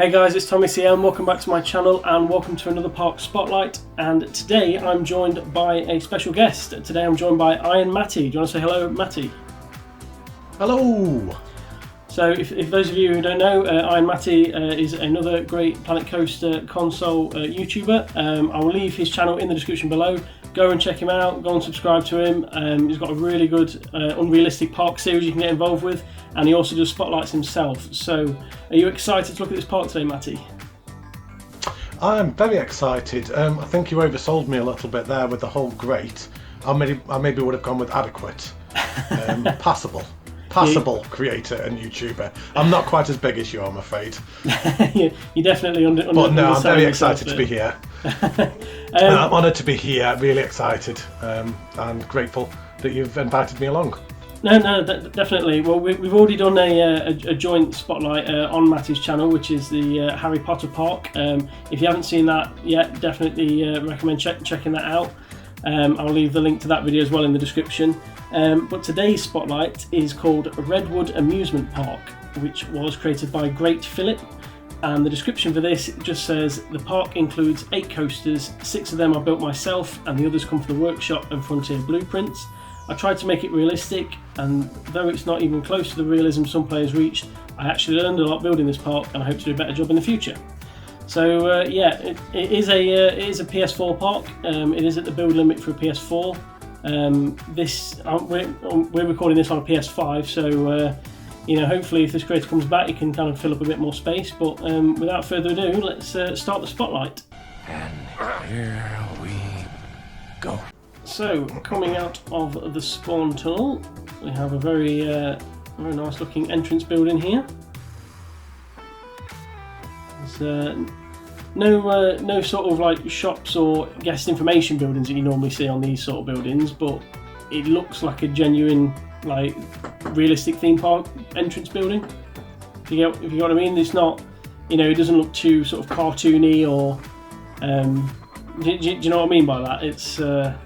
Hey guys, it's Tommy CM, welcome back to my channel and welcome to another Park Spotlight. And today I'm joined by a special guest. Today I'm joined by Iron Matty. Do you want to say hello, Matty? Hello! So if those of you who don't know, Iron Matty is another great Planet Coaster console YouTuber. I will leave his channel in the description below. Go and check him out, go and subscribe to him. He's got a really good unrealistic park series you can get involved with, and he also does spotlights himself. So are you excited to look at this park today, Matty? I'm very excited. I think you oversold me a little bit there with the whole great. I maybe would have gone with adequate. Passable creator and YouTuber. I'm not quite as big as you, I'm afraid. You definitely But no, I'm very excited to be here. I'm honoured to be here, really excited and grateful that you've invited me along. No, definitely. Well, we've already done a joint spotlight on Matty's channel, which is the Harry Potter Park. If you haven't seen that yet, definitely recommend checking that out. I'll leave the link to that video as well in the description. But today's spotlight is called Redwood Amusement Park, which was created by Great Philip. And the description for this just says, the park includes 8 coasters, 6 of them I built myself and the others come from the workshop and Frontier Blueprints. I tried to make it realistic, and though it's not even close to the realism some players reached, I actually learned a lot building this park and I hope to do a better job in the future. So yeah, it is a PS4 park. It is at the build limit for a PS4. We're recording this on a PS5, so you know, hopefully if this creator comes back, you can kind of fill up a bit more space. But without further ado, let's start the spotlight. And here we go. So, coming out of the spawn tunnel, we have a very nice looking entrance building here. There's no sort of like shops or guest information buildings that you normally see on these sort of buildings, but it looks like a genuine, like, realistic theme park entrance building. If you get what I mean, it's not, you know, it doesn't look too sort of cartoony or. Do you know what I mean by that?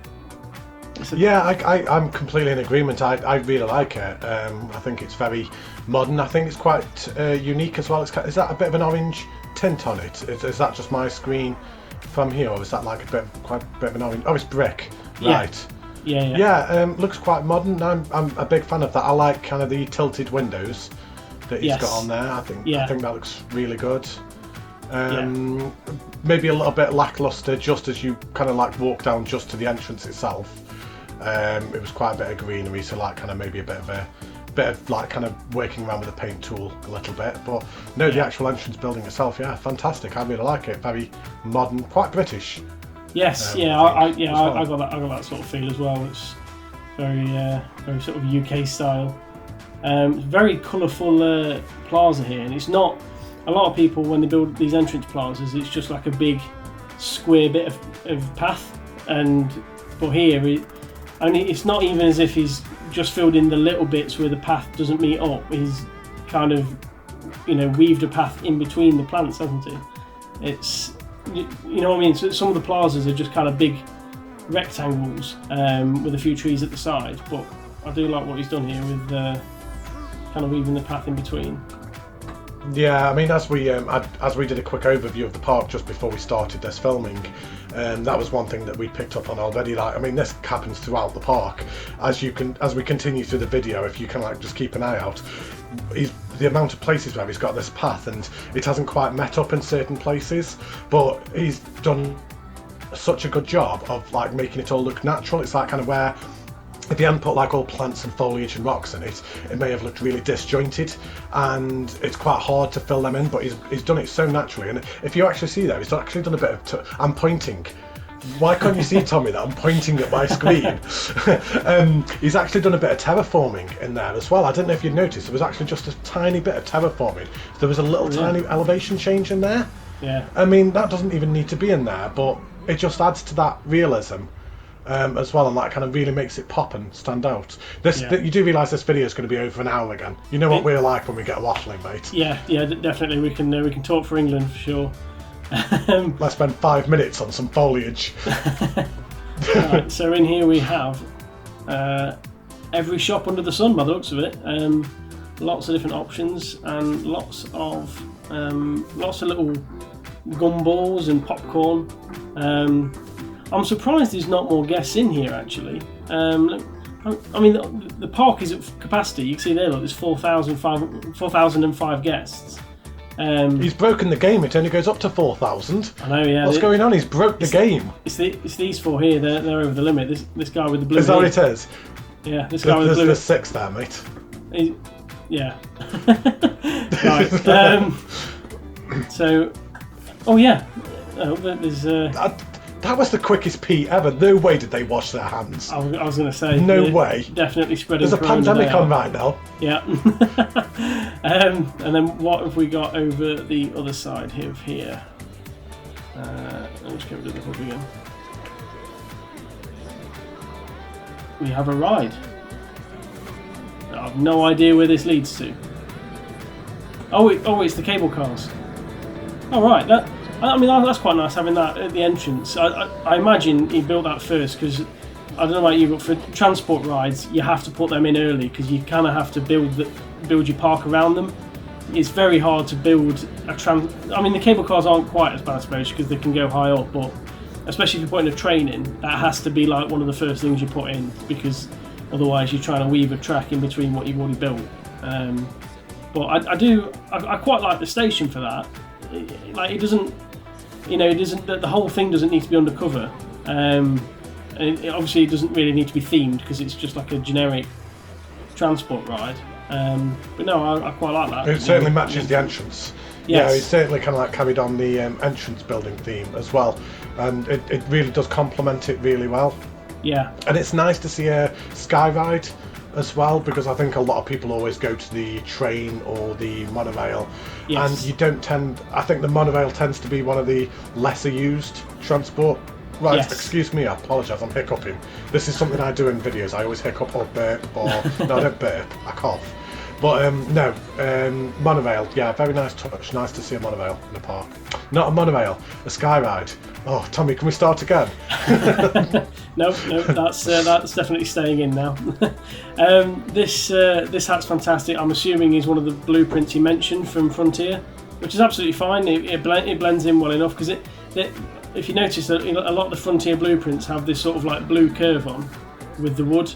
Yeah, I'm completely in agreement. I really like it. I think it's very modern. I think it's quite unique as well. Is that a bit of an orange tint on it? Is that just my screen from here, or is that like quite a bit of an orange? Oh, it's brick, right? Yeah. Looks quite modern. I'm a big fan of that. I like kind of the tilted windows that he's got on there. I think that looks really good. Maybe a little bit lackluster just as you kind of like walk down just to the entrance itself. It was quite a bit of greenery, so like kind of maybe a bit of like kind of working around with a paint tool a little bit. But no, the actual entrance building itself, yeah, fantastic. I really like it. Very modern, quite British. Yes, I got that sort of feel as well. It's very sort of UK style. Very colourful plaza here, and it's not. A lot of people, when they build these entrance plazas, it's just like a big square bit of path, but here it's not even as if he's just filled in the little bits where the path doesn't meet up. He's kind of, you know, weaved a path in between the plants, hasn't he? It's, you know what I mean? So some of the plazas are just kind of big rectangles with a few trees at the side, but I do like what he's done here with kind of weaving the path in between. Yeah, I mean, as we did a quick overview of the park just before we started this filming, that was one thing that we picked up on already. Like, I mean, this happens throughout the park. As we continue through the video, if you can like just keep an eye out, the amount of places where he's got this path, and it hasn't quite met up in certain places, but he's done such a good job of like making it all look natural. It's like kind of where, if you hadn't put like all plants and foliage and rocks in it, it may have looked really disjointed, and it's quite hard to fill them in, but he's done it so naturally. And if you actually see there, he's actually done a bit of I'm pointing. Why can't you see, Tommy, that I'm pointing at my screen? He's actually done a bit of terraforming in there as well. I don't know if you'd noticed, there was actually just a tiny bit of terraforming. There was a little tiny elevation change in there. Yeah. I mean, that doesn't even need to be in there, but it just adds to that realism. As well, and that kind of really makes it pop and stand out. You do realise this video is going to be over an hour again. You know what we're like when we get waffling, mate. Yeah, definitely. We can talk for England for sure. Let's spend 5 minutes on some foliage. Right, so in here we have every shop under the sun, by the looks of it. Lots of different options and lots of Lots of little gumballs and popcorn. I'm surprised there's not more guests in here actually. I mean, the park is at capacity. You can see there, look, there's 4,005 guests. He's broken the game. It only goes up to 4,000. I know, yeah. What's going on? He's broke the game. It's these four here. They're over the limit. This guy with the blue. Is that what it is? Yeah, this guy with the blue. There's 6 there, mate. Yeah. Right. So, oh yeah. Oh, there's. That was the quickest pee ever. No way did they wash their hands. I was going to say. No way. Definitely spreading. There's a pandemic on right now. Yeah. And then what have we got over the other side here? Let's get rid of the hub again. We have a ride. I have no idea where this leads to. Oh, it's the cable cars. Oh, right. I mean, that's quite nice having that at the entrance. I imagine he built that first because I don't know about you, but for transport rides, you have to put them in early because you kind of have to build your park around them. It's very hard to build a I mean, the cable cars aren't quite as bad, I suppose, because they can go high up, but especially if you're putting a train in, that has to be like one of the first things you put in because otherwise you're trying to weave a track in between what you've already built. But I quite like the station for that. Like, it doesn't, the whole thing doesn't need to be undercover. And obviously it doesn't really need to be themed because it's just like a generic transport ride. But no, I quite like that. It certainly matches the entrance. Yes. Yeah, it certainly kind of like carried on the entrance building theme as well, and it really does complement it really well. Yeah. And it's nice to see a sky ride as well, because I think a lot of people always go to the train or the monorail, yes. And you don't tend. I think the monorail tends to be one of the lesser used transport. Right, yes. Excuse me, I apologise, I'm hiccuping. This is something I do in videos. I always hiccup or burp, or no, I don't burp, I cough. But monorail, yeah, very nice touch. Nice to see a monorail in the park. Not a monorail, a sky ride. Oh, Tommy, can we start again? No, that's definitely staying in now. This hat's fantastic. I'm assuming is one of the blueprints you mentioned from Frontier, which is absolutely fine. It blends in well enough because if you notice that a lot of the Frontier blueprints have this sort of like blue curve on with the wood.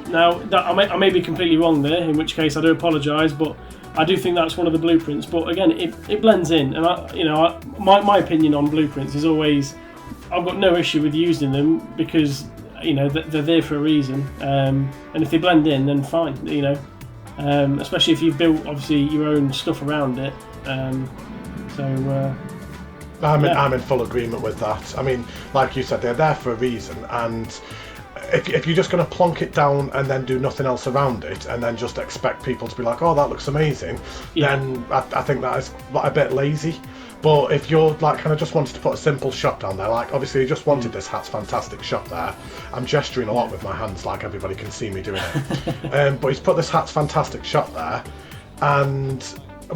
Now, I may be completely wrong there, in which case I do apologise, but I do think that's one of the blueprints. But again, it blends in, and my opinion on blueprints is always I've got no issue with using them because they're there for a reason, and if they blend in, then fine. Especially if you've built obviously your own stuff around it. I'm in full agreement with that. I mean, like you said, they're there for a reason, and if you're just going to plonk it down and then do nothing else around it, and then just expect people to be like, "Oh, that looks amazing," then I think that is a bit lazy. But if you're like kind of just wanted to put a simple shot down there, like obviously you just wanted this hat's fantastic shot there. I'm gesturing a lot with my hands, like everybody can see me doing it. But he's put this hat's fantastic shot there, and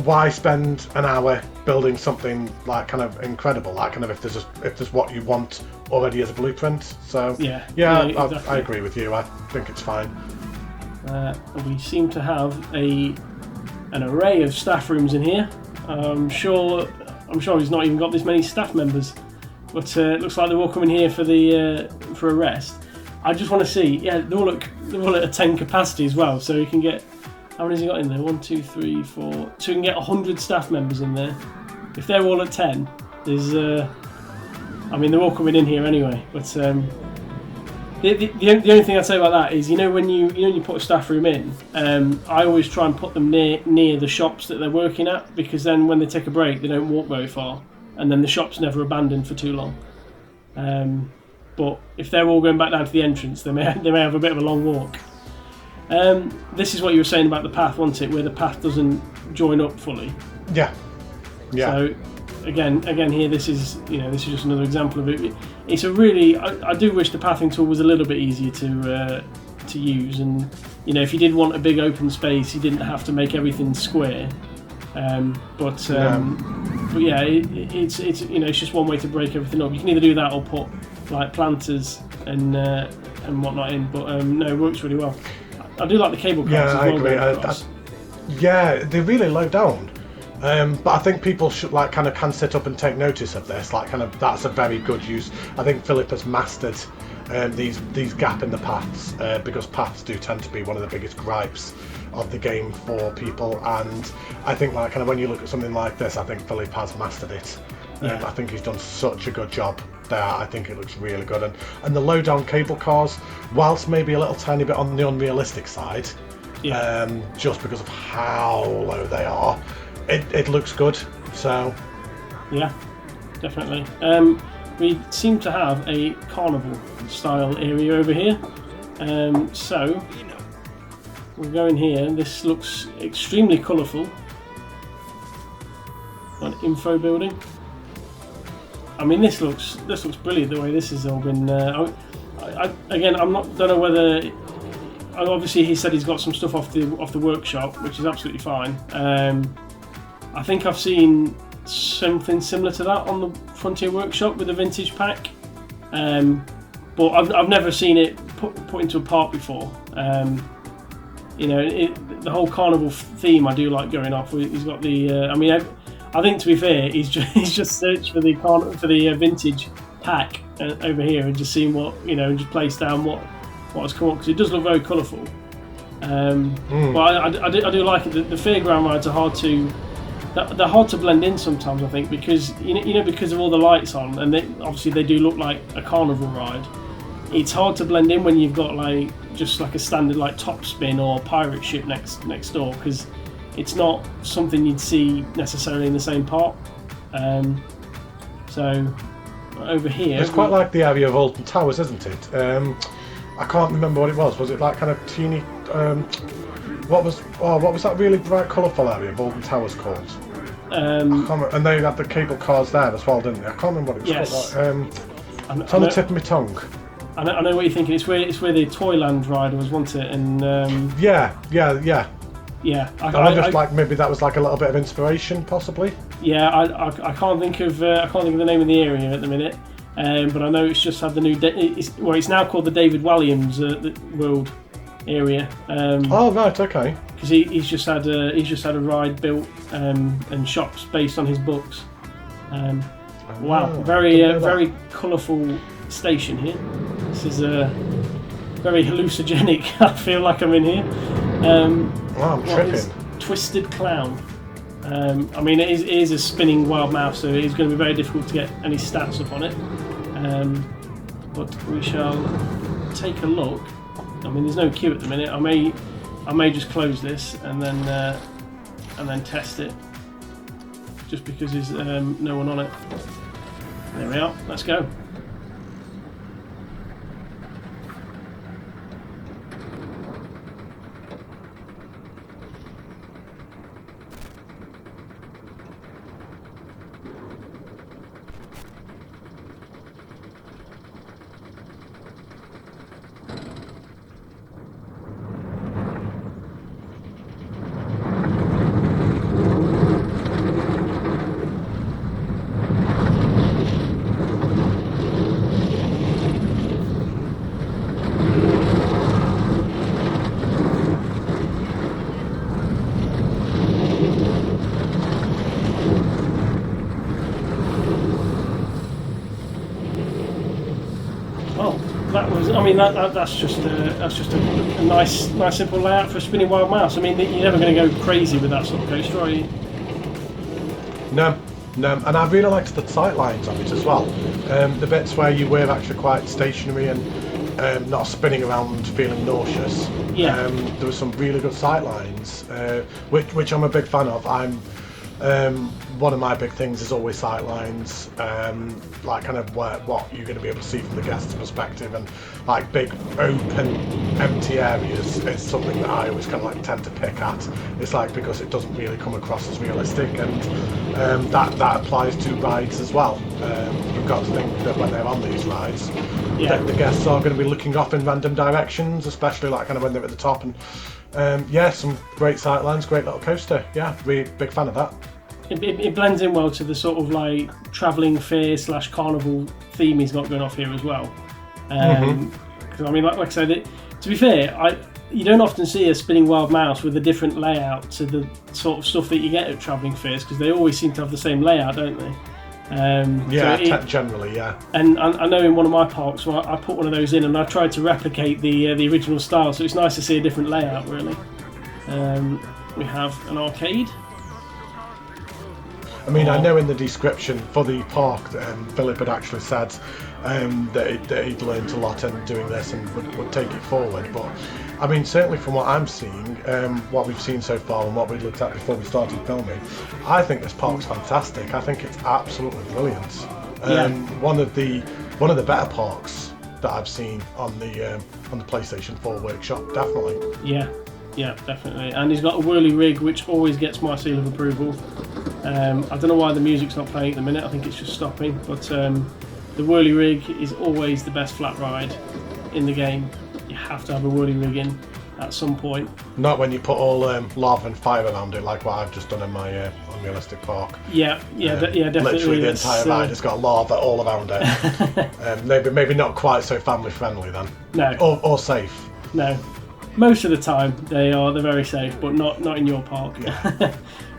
why spend an hour building something like kind of incredible, like kind of if there's what you want already as a blueprint. So yeah, exactly. I agree with you. I think it's fine. We seem to have an array of staff rooms in here. I'm sure he's not even got this many staff members, but it looks like they're all coming here for a rest. I just want to see. Yeah, they're all at a 10 capacity as well, so you can get. How many has he got in there? 1, 2, 3, 4. So you can get 100 staff members in there. If they're all at 10, there's. They're all coming in here anyway. But the only thing I'd say about that is, when you put a staff room in, I always try and put them near the shops that they're working at, because then when they take a break, they don't walk very far, and then the shop's never abandoned for too long. But if they're all going back down to the entrance, they may have a bit of a long walk. This is what you were saying about the path, wasn't it? Where the path doesn't join up fully. Yeah. So again here, this is just another example of it. It's a really. I do wish the pathing tool was a little bit easier to use, and if you did want a big open space, you didn't have to make everything square. But yeah, it's just one way to break everything up. You can either do that or put like planters and whatnot in. But no, it works really well. I do like the cable cars as well. Yeah, I agree. Yeah, they're really low down. But I think people should like kind of can sit up and take notice of this. Like kind of that's a very good use. I think Philip has mastered these gap in the paths because paths do tend to be one of the biggest gripes of the game for people. And I think like kind of when you look at something like this, I think Philip has mastered it. I think he's done such a good job there. I think it looks really good. And the low down cable cars, whilst maybe a little tiny bit on the unrealistic side, just because of how low they are, it looks good. So yeah, definitely. We seem to have a carnival style area over here. So we'll go in here. This looks extremely colourful. An info building. I mean, this looks brilliant the way this has all been. Again, don't know whether. Obviously, he said he's got some stuff off the workshop, which is absolutely fine. I think I've seen something similar to that on the Frontier Workshop with the vintage pack, but I've never seen it put into a part before. The whole carnival theme I do like going off. He's got the. I think to be fair, he's just searched for the vintage pack over here and just seen what just placed down what has come up, because it does look very colourful. But I do like it. The fairground rides are hard to blend in sometimes. I think because because of all the lights on, and obviously they do look like a carnival ride. It's hard to blend in when you've got just a standard top spin or pirate ship next door, because it's not something you'd see necessarily in the same part. So over here, it's quite like the area of Alton Towers, isn't it? I can't remember what it was. Was it like kind of teeny? What was that really bright, colourful area of Alton Towers called? And they had the cable cars there as well, didn't they? I can't remember what it was called. It's on the tip of my tongue. I know what you're thinking. It's where the Toyland ride was, wasn't it? And yeah. Yeah, maybe that was like a little bit of inspiration, possibly. Yeah, I can't think of the name of the area at the minute, but I know it's just had the new. It's now called the David Walliams World area. Oh right, okay. Because he's just had a ride built and shops based on his books. Wow, very colourful station here. This is very hallucinogenic. I feel like I'm in here. I'm tripping. Twisted Clown. It is a spinning wild mouse, so it is going to be very difficult to get any stats up on it. But we shall take a look. There's no queue at the minute. I may just close this and then test it, just because there's no one on it. There we are. Let's go. That's just a nice simple layout for a spinning wild mouse. You're never going to go crazy with that sort of coaster, are you? No, and I really liked the sight lines on it as well. The bits where you were actually quite stationary and not spinning around feeling nauseous. Yeah. There were some really good sight lines, which I'm a big fan of. One of my big things is always sight lines, like kind of what you're going to be able to see from the guest's perspective, and like big open empty areas is something that I always kind of tend to pick at. It's because it doesn't really come across as realistic, and that applies to rides as well. You've got to think that when they're on these rides, that the guests are going to be looking off in random directions, especially kind of when they're at the top. And some great sight lines, great little coaster. Yeah, really big fan of that. It blends in well to the sort of travelling fair / carnival theme he's got going off here as well. Because like I said, to be fair, you don't often see a spinning wild mouse with a different layout to the sort of stuff that you get at travelling fairs, because they always seem to have the same layout, don't they? Generally, yeah. And I know in one of my parks, I put one of those in, and I tried to replicate the original style, so it's nice to see a different layout, really. We have an arcade. I mean, I know in the description for the park, Philip had actually said that he'd learned a lot in doing this and would take it forward. But I mean, certainly from what I'm seeing, what we've seen so far and what we looked at before we started filming, I think this park's fantastic. I think it's absolutely brilliant. One of the better parks that I've seen on the PlayStation 4 workshop, definitely. Yeah, definitely. And he's got a whirly rig, which always gets my seal of approval. I don't know why the music's not playing at the minute. I think it's just stopping. But the whirly rig is always the best flat ride in the game. You have to have a whirly rig in at some point. Not when you put all lava and fire around it, like what I've just done in my unrealistic park. Yeah, definitely. Literally the entire ride has got lava all around it. Maybe not quite so family friendly then. No. Or safe. No. Most of the time they're very safe, but not in your park. Yeah.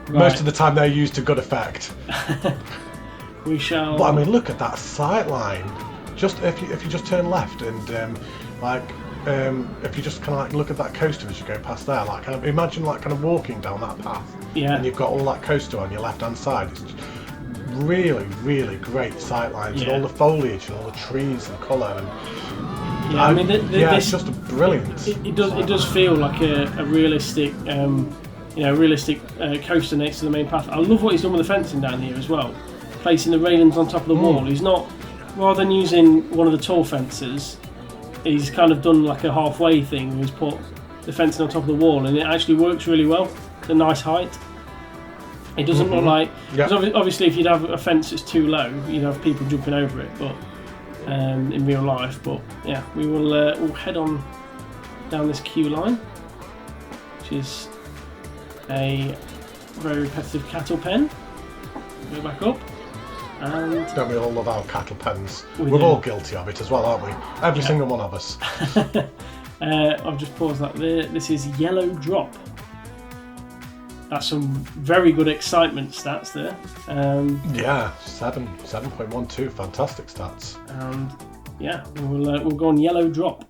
Right. Most of the time they're used to good effect. We shall. But I mean, look at that sight line. Just if you just turn left and if you just kind of like look at that coaster as you go past there, like kind of imagine like kind of walking down that path. Yeah. And you've got all that coaster on your left hand side. It's just really, really great sight lines and all the foliage and all the trees and colour and. Yeah, I mean, it's just brilliant. It does feel like a realistic, realistic coaster next to the main path. I love what he's done with the fencing down here as well, placing the railings on top of the wall. He's not, rather than using one of the tall fences, he's kind of done like a halfway thing. He's put the fencing on top of the wall, and it actually works really well. It's a nice height. It doesn't look like, because obviously if you'd have a fence that's too low, you'd have people jumping over it, but. In real life, but yeah, we will we'll head on down this queue line, which is a very repetitive cattle pen. Go back up, and don't we all love our cattle pens? We're all guilty of it as well, aren't we? Every single one of us. I've just paused that there. This is Yellow Drop. That's some very good excitement stats there. 7.12, fantastic stats. And yeah, we'll go on Yellow Drop.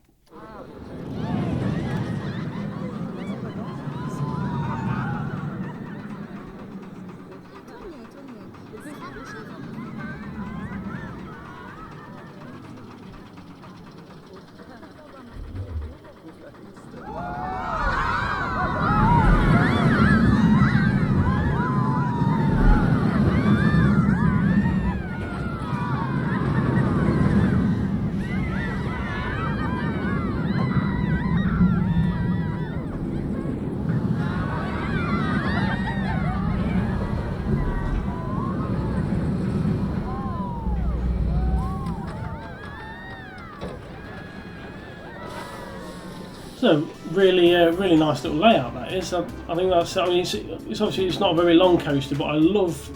So really nice little layout that is. I think that's. I mean, it's obviously it's not a very long coaster, but I love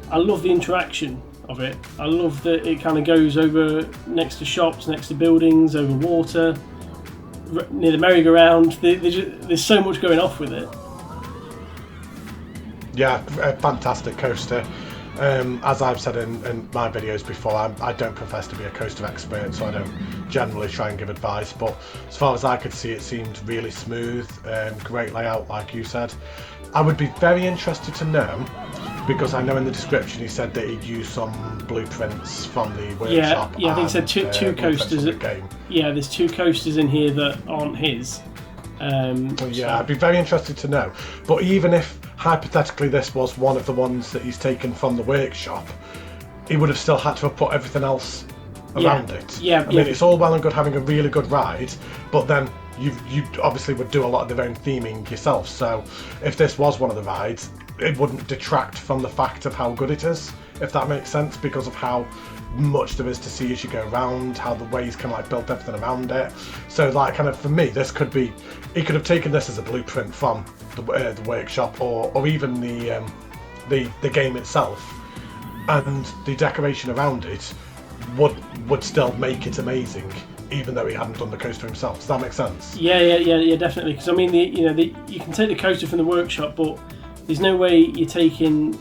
the interaction of it. I love that it kind of goes over next to shops, next to buildings, over water, near the merry-go-round. There's so much going off with it. Yeah, a fantastic coaster. As I've said in my videos before, I don't profess to be a coaster expert, so I don't generally try and give advice, but as far as I could see, it seemed really smooth, great layout like you said. I would be very interested to know, because I know in the description he said that he'd used some blueprints from the workshop. Yeah, I think he said two coasters. Yeah, there's two coasters in here that aren't his. I'd be very interested to know. But even if hypothetically this was one of the ones that he's taken from the workshop, he would have still had to have put everything else around it. I mean, it's all well and good having a really good ride, but then you obviously would do a lot of the own theming yourself. So if this was one of the rides, it wouldn't detract from the fact of how good it is, if that makes sense, because of how much there is to see as you go around, how the way he's kind of like built everything around it. So like kind of for me, this could be, he could have taken this as a blueprint from the workshop, or even the game itself, and the decoration around it would still make it amazing, even though he hadn't done the coaster himself. Does that make sense? Yeah, definitely. Because I mean, you can take the coaster from the workshop, but there's no way you're taking,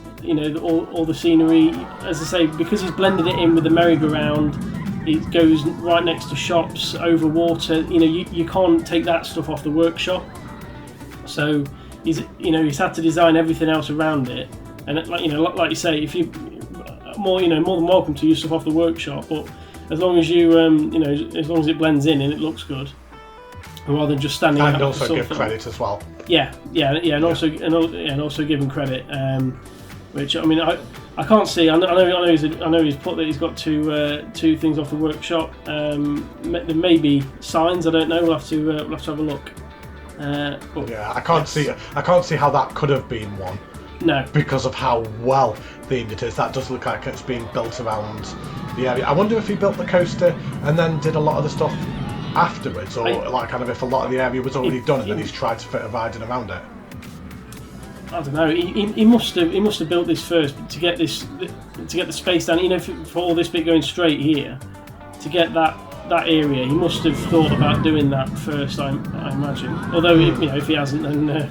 all the scenery. As I say, because he's blended it in with the merry-go-round, it goes right next to shops, over water. You can't take that stuff off the workshop. So he's had to design everything else around it. And like you say, if you more than welcome to use stuff off the workshop, but as long as you as long as it blends in and it looks good, rather than just standing out. And also give credit as well. Yeah, and also give him credit. Which I mean, I can't see. I know he's put that he's got two things off the workshop. There may be signs. I don't know. We'll have to have a look. I can't see how that could have been one. No, because of how well themed it is. That does look like it's being built around the area. I wonder if he built the coaster and then did a lot of the stuff afterwards, or if a lot of the area was already done and then he's tried to fit a ride in around it. I don't know. He must have built this first to get the space down. For all this bit going straight here, to get that area, he must have thought about doing that first. I imagine. Although if he hasn't, then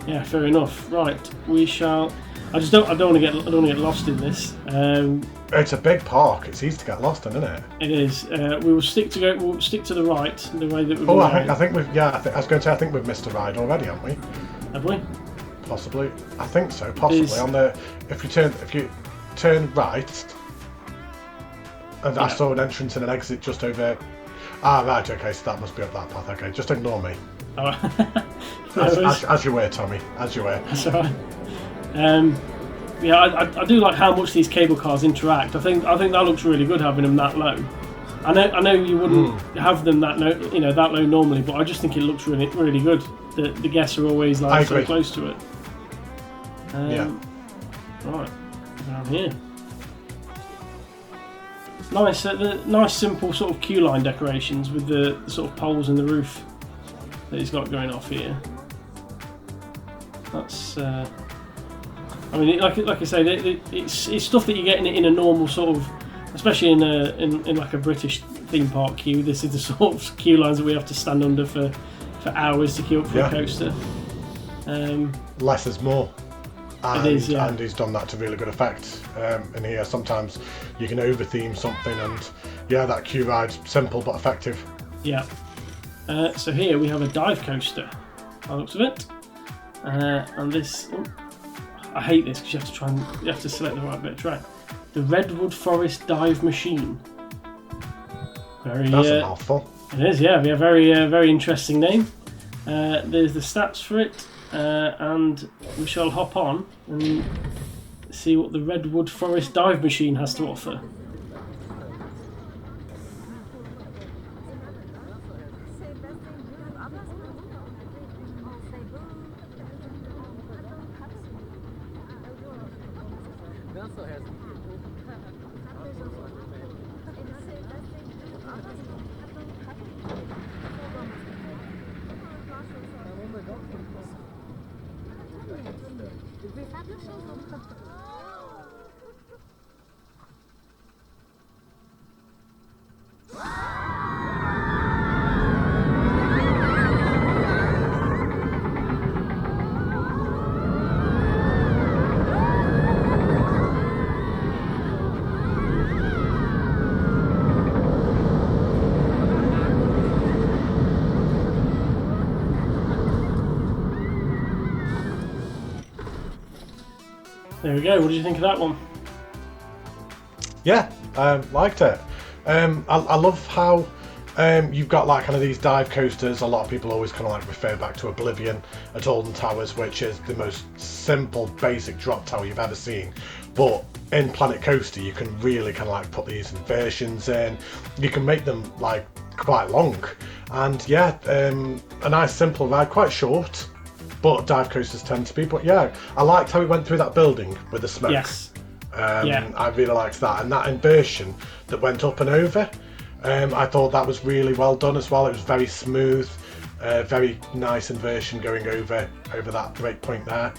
yeah, fair enough. Right, we shall. I don't want to get lost in this. It's a big park. It's easy to get lost in, isn't it? It is. We'll stick to the right, the way that we've. Oh, I think we've. Yeah, I was going to say I think we've missed a ride already, haven't we? Have we? Possibly. I think so. Possibly on the. If you turn right, and I saw an entrance and an exit just over. Ah, right. Okay, so that must be up that path. Okay, just ignore me. Oh. As you were, Tommy. As you were. That's alright. I do like how much these cable cars interact. I think that looks really good having them that low. I know you wouldn't have them that low normally, but I just think it looks really really good. The guests are always so close to it. Yeah. Right, down here. Nice, the nice simple sort of queue line decorations with the sort of poles in the roof that he's got going off here. That's. I mean, like I say, it's stuff that you get in a normal sort of, especially in like a British theme park queue. This is the sort of queue lines that we have to stand under for hours to queue up for a coaster. Less is more. And, it is, yeah. And he's done that to really good effect. In here, sometimes you can over-theme something, and that queue ride's simple but effective. Yeah. So here we have a dive coaster, by the looks of it, and this. I hate this because you have to select the right bit of track. The Redwood Forest Dive Machine. That's a mouthful. It is, yeah. We have a very interesting name. There's the stats for it, and we shall hop on and see what the Redwood Forest Dive Machine has to offer. There we go. What did you think of that one? Yeah, liked it. I love how you've got like kind of these dive coasters. A lot of people always kind of like refer back to Oblivion at Alden Towers, which is the most simple, basic drop tower you've ever seen. But in Planet Coaster, you can really kind of like put these inversions in. You can make them like quite long, and a nice simple ride, quite short. But dive coasters tend to be. But yeah, I liked how it went through that building with the smoke. Yes. I really liked that. And that inversion that went up and over, I thought that was really well done as well. It was very smooth, very nice inversion going over that break point there.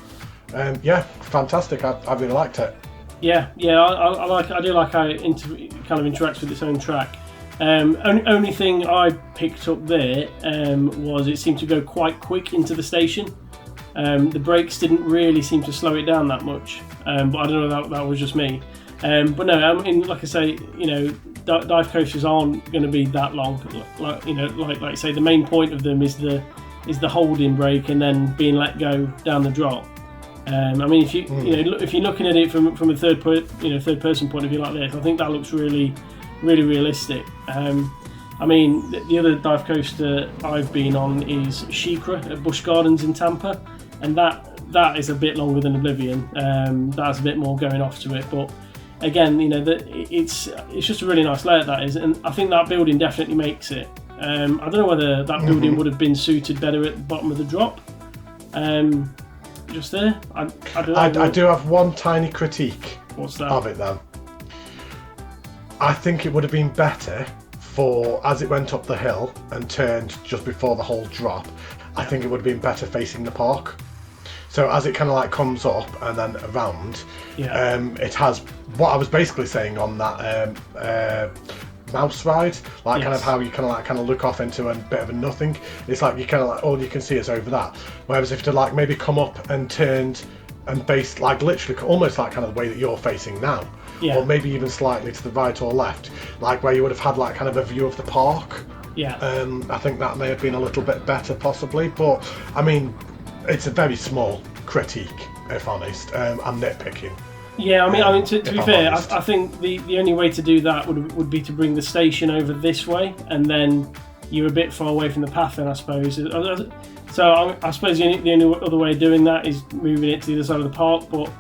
Fantastic. I really liked it. I do like how it kind of interacts with its own track. Only thing I picked up there was it seemed to go quite quick into the station. The brakes didn't really seem to slow it down that much, but I don't know, that was just me. But no, I mean, like I say, dive coasters aren't going to be that long. Like you say, the main point of them is the holding brake and then being let go down the drop. I mean, if if you're looking at it from a third person point of view like this, I think that looks really, really realistic. I mean, the other dive coaster I've been on is SheiKra at Busch Gardens in Tampa, and that is a bit longer than Oblivion. That's a bit more going off to it, but again, it's just a really nice layout, that is, and I think that building definitely makes it. I don't know whether that building would have been suited better at the bottom of the drop. Just there, I don't know. I do have one tiny critique. What's that? Of it then. I think it would have been better as it went up the hill and turned just before the whole drop. I think it would have been better facing the park. So as it kind of like comes up and then around, it has what I was basically saying on that mouse ride, like kind of how you kind of look off into a bit of a nothing. It's like you kind of like all you can see is over that. Whereas if to like maybe come up and turned and based like literally almost like kind of the way that you're facing now, or maybe even slightly to the right or left, like where you would have had like kind of a view of the park. I think that may have been a little bit better possibly, but I mean, it's a very small critique, if honest. I'm nitpicking. Yeah, I mean, to be fair, I think the only way to do that would be to bring the station over this way, and then you're a bit far away from the path. Then I suppose. So I suppose the only other way of doing that is moving it to the other side of the park. But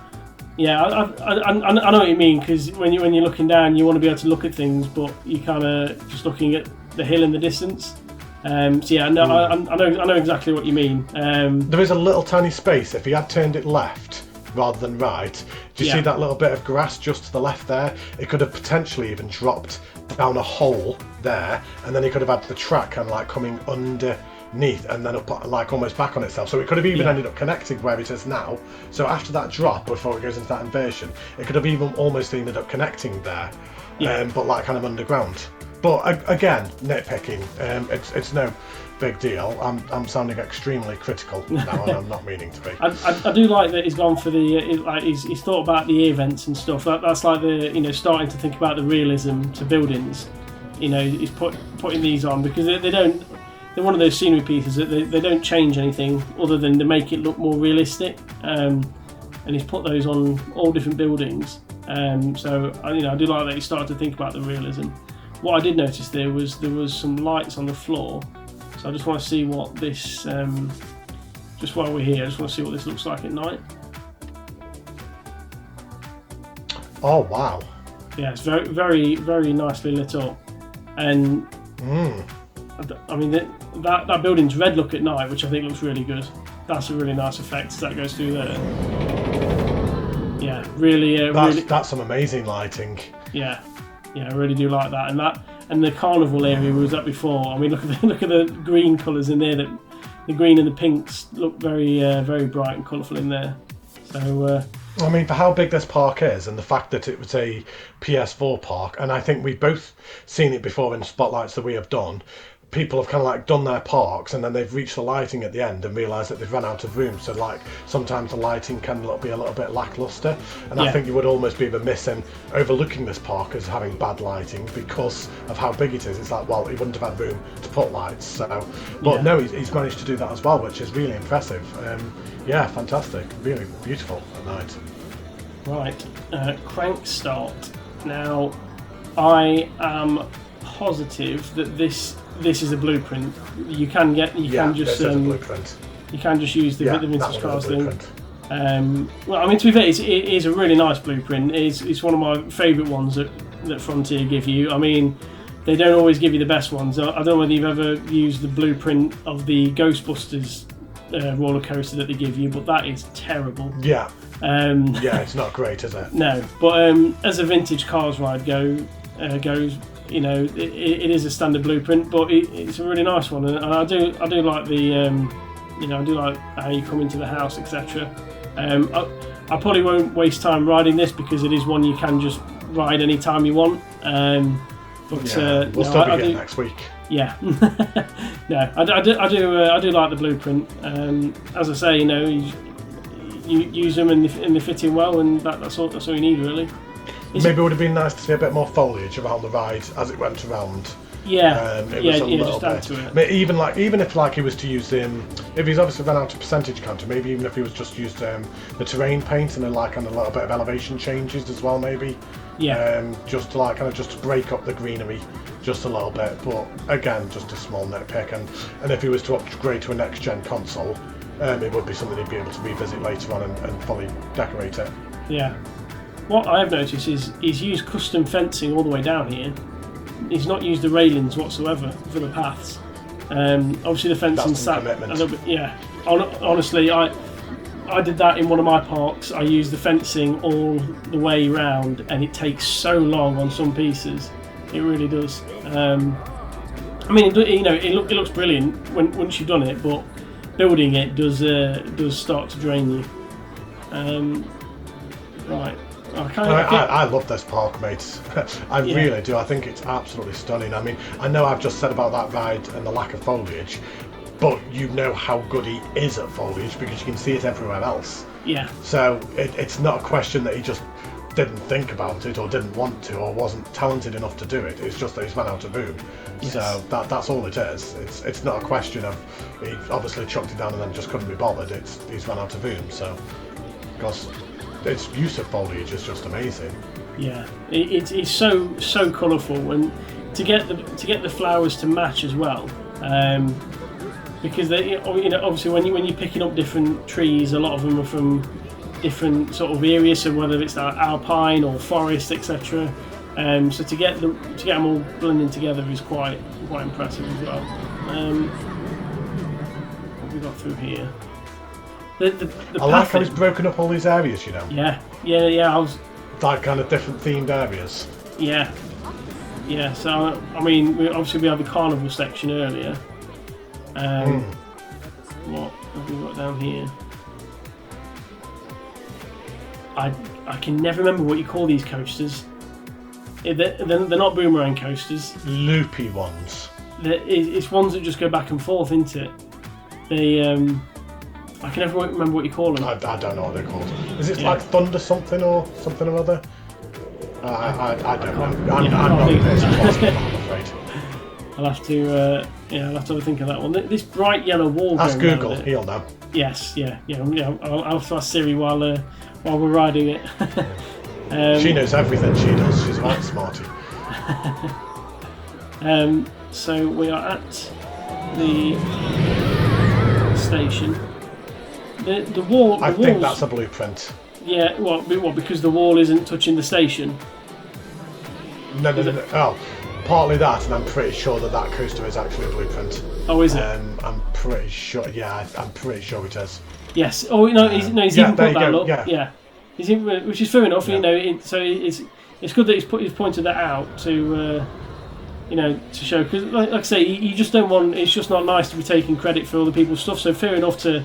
yeah, I know what you mean, because when you're looking down, you want to be able to look at things, but you're kind of just looking at the hill in the distance. I know exactly what you mean. There is a little tiny space. If he had turned it left rather than right, do you see that little bit of grass just to the left there? It could have potentially even dropped down a hole there, and then he could have had the track kind of like coming underneath and then up like almost back on itself. So it could have even ended up connecting where it is now. So after that drop, before it goes into that inversion, it could have even almost ended up connecting there, but like kind of underground. But again, nitpicking. It's no big deal. I'm sounding extremely critical now, and I'm not meaning to be. I do like that he's gone for he's thought about the ear vents and stuff. That's like starting to think about the realism to buildings. He's putting these on because they're one of those scenery pieces that they don't change anything other than to make it look more realistic. And he's put those on all different buildings. So I do like that he started to think about the realism. What I did notice there was some lights on the floor, so I just want to see what this, just while we're here, I just want to see what this looks like at night. Oh wow! Yeah, it's very, very, very nicely lit up, and I mean that building's red look at night, which I think looks really good. That's a really nice effect as that goes through there. Yeah, really. That's some amazing lighting. Yeah, I really do like that, and the carnival area we was at before. I mean, look at the green colours in there. That the green and the pinks look very very bright and colourful in there. So I mean, for how big this park is, and the fact that it was a PS4 park, and I think we've both seen it before in spotlights that we have done. People have kind of like done their parks and then they've reached the lighting at the end and realised that they've run out of room. So like sometimes the lighting can be a little bit lacklustre, and I think you would almost be remiss in overlooking this park as having bad lighting because of how big it is. It's like, well, he wouldn't have had room to put lights. So, but no, he's managed to do that as well, which is really impressive. Fantastic, really beautiful at night. Right, crank start. Now, I am positive that this is a blueprint. You can just use the vintage cars thing. Well, I mean, to be fair, it is a really nice blueprint. It's one of my favourite ones that Frontier give you. I mean, they don't always give you the best ones. I don't know whether you've ever used the blueprint of the Ghostbusters roller coaster that they give you, but that is terrible. Yeah. It's not great, is it? No, but as a vintage cars ride goes, it is a standard blueprint, but it's a really nice one, and I do like the I do like how you come into the house, etc. I probably won't waste time riding this because it is one you can just ride any time you want. But we'll still be getting next week. Yeah, no, I do like the blueprint. As I say, you use them and they fit in well, and that's all you need really. Maybe it would have been nice to see a bit more foliage around the ride as it went around. Yeah, just add to it. I mean, even if he was to use if he's obviously run out of percentage counter, maybe even if he was just used the terrain paint and a little bit of elevation changes as well, maybe. Yeah. Just to just to break up the greenery just a little bit, but again, just a small nitpick. And if he was to upgrade to a next gen console, it would be something he'd be able to revisit later on and fully decorate it. Yeah. What I have noticed is he's used custom fencing all the way down here. He's not used the railings whatsoever for the paths. Obviously the fencing sat a little bit. Yeah. Honestly, I did that in one of my parks. I used the fencing all the way round, and it takes so long on some pieces. It really does. I mean, it looks brilliant once you've done it, but building it does start to drain you. Right. I love this park, mate. I really do. I think it's absolutely stunning. I mean, I know I've just said about that ride and the lack of foliage, but you know how good he is at foliage because you can see it everywhere else. Yeah. So it's not a question that he just didn't think about it or didn't want to or wasn't talented enough to do it. It's just that he's run out of room. Yes. So that's all it is. It's not a question of he obviously chucked it down and then just couldn't be bothered. He's run out of room. So because its use of foliage is just amazing. Yeah, it's so colourful, and to get the flowers to match as well. Because they, obviously when you're picking up different trees, a lot of them are from different sort of areas, so whether it's alpine or forest, etc. So to get them all blending together is quite impressive as well. What have we got through here? I like how he's broken up all these areas, Yeah. I was like kind of different themed areas. Yeah. So I mean, we had the carnival section earlier. What have we got down here? I can never remember what you call these coasters. They're not boomerang coasters. Loopy ones. It's ones that just go back and forth, isn't it? I can never remember what you call them. I don't know what they're called. Is it like Thunder something or something or other? I don't know. I'm not a person to I'm afraid. I'll have to have a think of that one. This bright yellow wall. Ask Google, he'll know. Yes, yeah. I'll have to ask Siri while we're riding it. She knows everything. She does. She's right, smarty. So we are at the station. The wall. I think that's a blueprint. Yeah. What? Because the wall isn't touching the station. No. Oh, partly that, and I'm pretty sure that coaster is actually a blueprint. Oh, is it? I'm pretty sure. Yeah, I'm pretty sure it is. Yes. Oh no, he's even put that up. Yeah. Which is fair enough. Yeah. So it's good that he's pointed that out to to show, because like I say, you just don't want. It's just not nice to be taking credit for other people's stuff. So fair enough to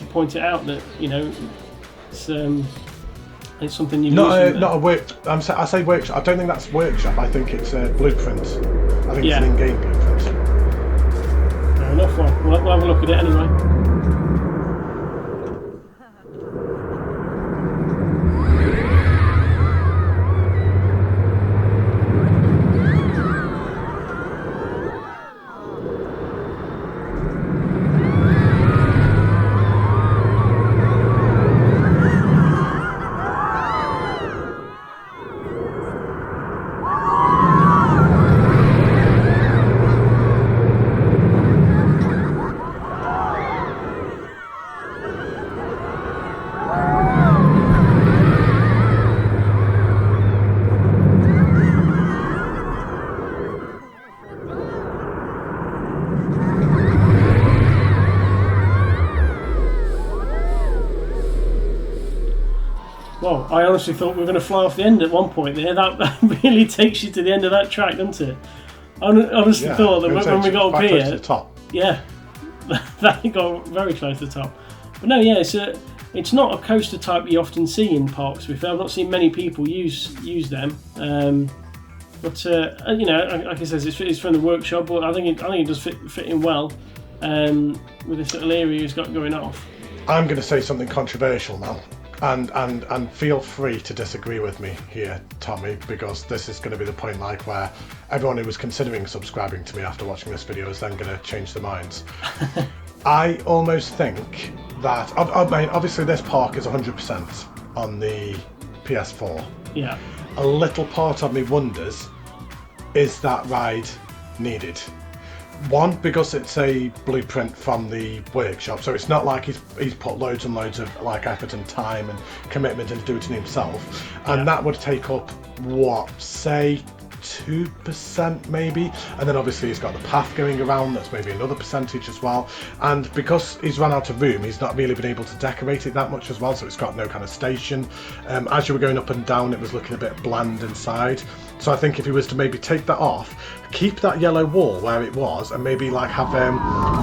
point it out that it's something you. Not a work. I say workshop. I don't think that's workshop. I think it's a blueprint. I think it's an in-game blueprint. Fair enough. Well, we'll have a look at it anyway. Well, I honestly thought we were going to fly off the end at one point there. That really takes you to the end of that track, doesn't it? I honestly thought that when we got up here, to the top. Yeah, that got very close to the top. But no, yeah, it's not a coaster type you often see in parks. I've not seen many people use them. But you know, like I said, it's from the workshop, but I think it does fit in well with this little area he's got going off. I'm going to say something controversial now, and feel free to disagree with me here, Tommy, because this is going to be the point like where everyone who was considering subscribing to me after watching this video is then going to change their minds. I almost think that I mean, obviously this park is 100% on the PS4. Yeah. A little part of me wonders, is that ride needed? One, because it's a blueprint from the workshop, so it's not like he's put loads and loads of like effort and time and commitment into doing it himself, and that would take up what, say 2% maybe, and then obviously he's got the path going around, that's maybe another percentage as well, and because he's run out of room he's not really been able to decorate it that much as well, so it's got no kind of station. As you were going up and down it was looking a bit bland inside, so I think if he was to maybe take that off, keep that yellow wall where it was, and maybe like have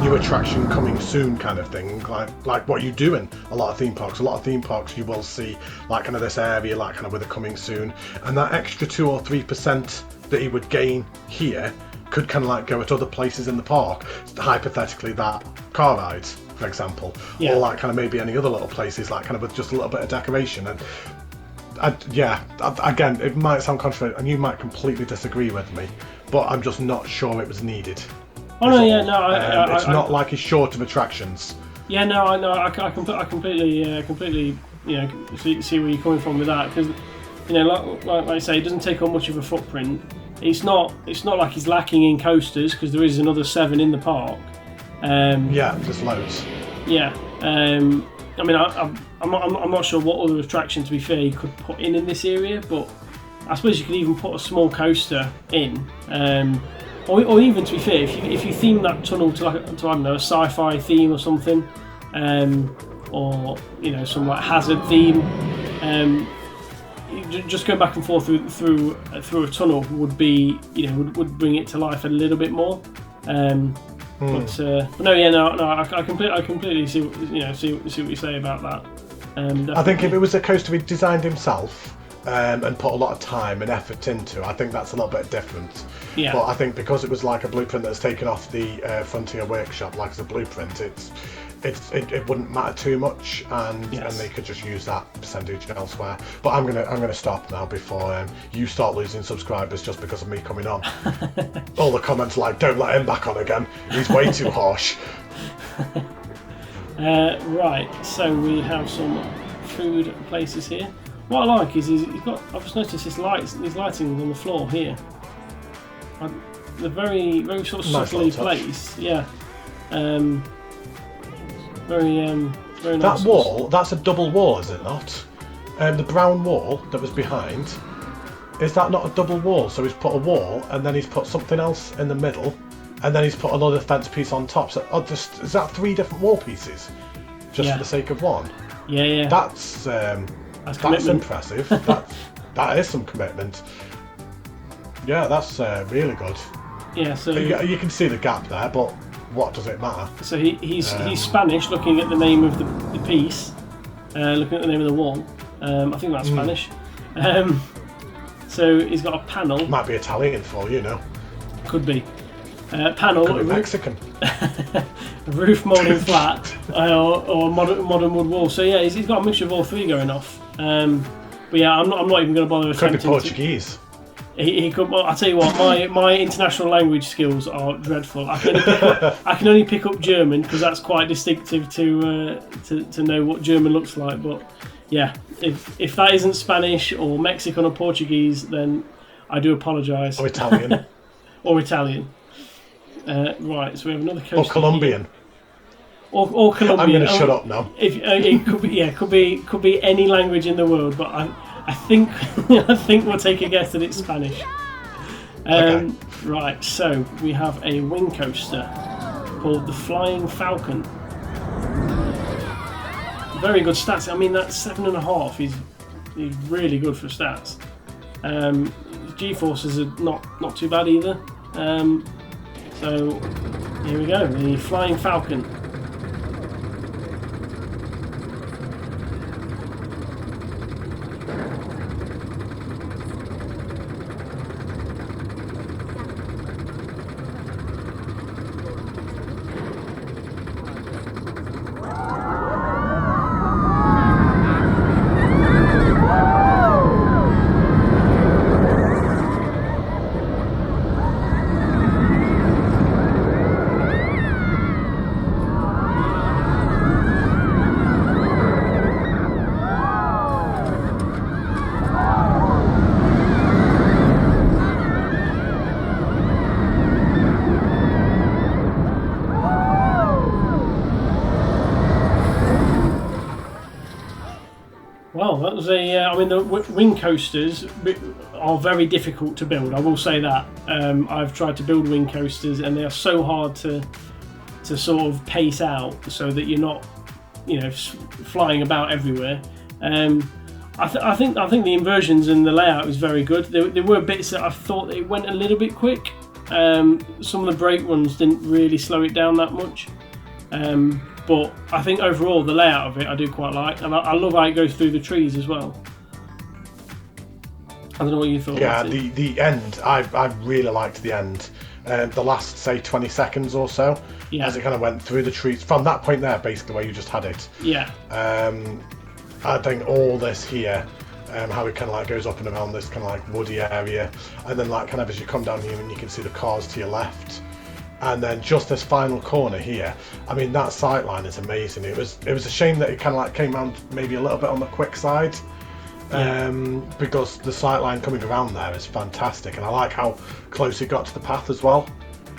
new attraction coming soon kind of thing, like what you do in a lot of theme parks. A lot of theme parks you will see like kind of this area like kind of with a coming soon, and that extra 2 or 3% that he would gain here could kind of like go at other places in the park, hypothetically that car rides for example, or like kind of maybe any other little places like kind of with just a little bit of decoration. And again, it might sound controversial and you might completely disagree with me, but I'm just not sure it was needed. Oh no, yeah, no, it's not like he's short of attractions. Yeah, no, I completely, you know, see where you're coming from with that, because you know, like I say, it doesn't take up much of a footprint. It's not like he's lacking in coasters, because there is another 7 in the park. Yeah, there's loads. Yeah, I mean, I'm not sure what other attraction, to be fair, you could put in this area, but I suppose you could even put a small coaster in, or even, to be fair, if you theme that tunnel to I don't know, a sci-fi theme or something, or you know, some like hazard theme, just going back and forth through a tunnel would be, you know, would bring it to life a little bit more. But no, yeah, no, I completely see, you know, see what you say about that. I think if it was a coaster he designed himself and put a lot of time and effort into, I think that's a little bit different. Yeah. But I think because it was like a blueprint that's taken off the Frontier Workshop, like as a blueprint, it wouldn't matter too much, and they could just use that percentage elsewhere. But I'm gonna stop now before you start losing subscribers just because of me coming on. All the comments like, don't let him back on again, he's way too harsh. Right, so we have some food places here. What I like is he's got, I've just noticed his lighting on the floor here. They're very sort of nice subtly placed. Yeah. Very nice. That wall, that's a double wall, is it not? The brown wall that was behind, is that not a double wall? So he's put a wall and then he's put something else in the middle, and then he's put another fence piece on top. So is that 3 different wall pieces, just for the sake of one? Yeah. That's impressive. that is some commitment. Yeah, that's really good. Yeah. So you can see the gap there, but what does it matter? So he's Spanish, looking at the name of the piece, looking at the name of the wall. I think that's Spanish. So he's got a panel. Might be Italian for you know. Could be. Panel. Could be Mexican. A roof moulding flat, or modern wood wall. So yeah, he's got a mixture of all 3 going off. But yeah, I'm not even going to bother attempting. Could be Portuguese. He could. Well, I tell you what, my international language skills are dreadful. I can only pick up German, because that's quite distinctive to know what German looks like. But yeah, if that isn't Spanish or Mexican or Portuguese, then I do apologise. Or Italian. Or Italian. Right, so we have another coaster. Or Colombian. Or Colombian. I'm going to shut up now. It could be any language in the world, but I think we'll take a guess that it's Spanish. Okay. Right, so we have a wing coaster called the Flying Falcon. Very good stats. I mean, that 7.5 is really good for stats. G-forces are not too bad either. So here we go, the Flying Falcon. Well, that was I mean, the wing coasters are very difficult to build. I will say that. I've tried to build wing coasters, and they are so hard to sort of pace out so that you're not, flying about everywhere. I think the inversions and the layout is very good. There were bits that I thought it went a little bit quick. Some of the brake runs didn't really slow it down that much. But I think overall the layout of it I do quite like, and I love how it goes through the trees as well. I don't know what you thought. Yeah, the end, I really liked the end. The last, say, 20 seconds or so, as it kind of went through the trees. From that point there, basically, where you just had it. Yeah. I think all this here, how it kind of like goes up and around this kind of like woody area, and then like kind of as you come down here and you can see the cars to your left. And then just this final corner here, I mean, that sight line is amazing. It was a shame that it kind of like came around maybe a little bit on the quick side, because the sight line coming around there is fantastic, and I like how close it got to the path as well.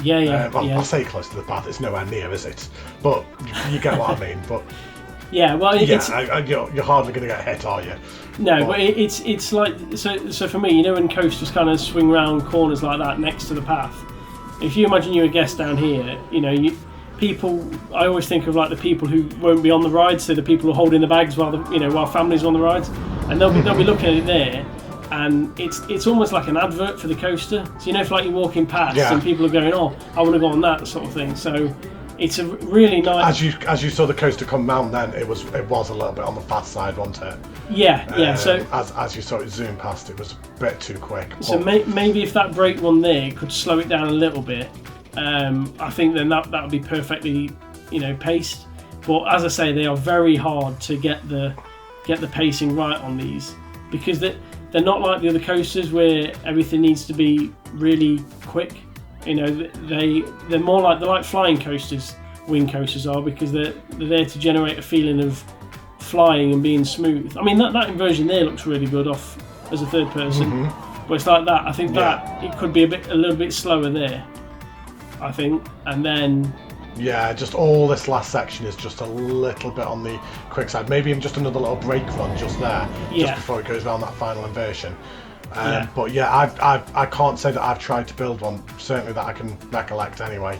I say close to the path, it's nowhere near, is it? But you get what I mean. But yeah, well, you're hardly going to get hit, are you? No, but it's like so for me, when coasters kind of swing round corners like that next to the path. If you imagine you're a guest down here, people. I always think of like the people who won't be on the rides, so the people who are holding the bags while while families are on the rides, and they'll be looking at it there, and it's almost like an advert for the coaster. So if like you're walking past and people are going, oh, I want to go on that sort of thing. So it's a really nice. As you saw the coaster come round, then it was a little bit on the fast side, wasn't it? Yeah. So as you saw it zoom past, it was a bit too quick. So maybe if that brake one there could slow it down a little bit, I think then that would be perfectly, paced. But as I say, they are very hard to get the pacing right on these, because they're not like the other coasters where everything needs to be really quick. They're more like flying coasters. Wing coasters are, because they're there to generate a feeling of flying and being smooth. I mean, that inversion there looks really good off as a third person, but it's like that. I think that it could be a little bit slower there, I think, and then just all this last section is just a little bit on the quick side. Maybe even just another little brake run just there, just before it goes around that final inversion. But I can't say that I've tried to build one, certainly that I can recollect anyway.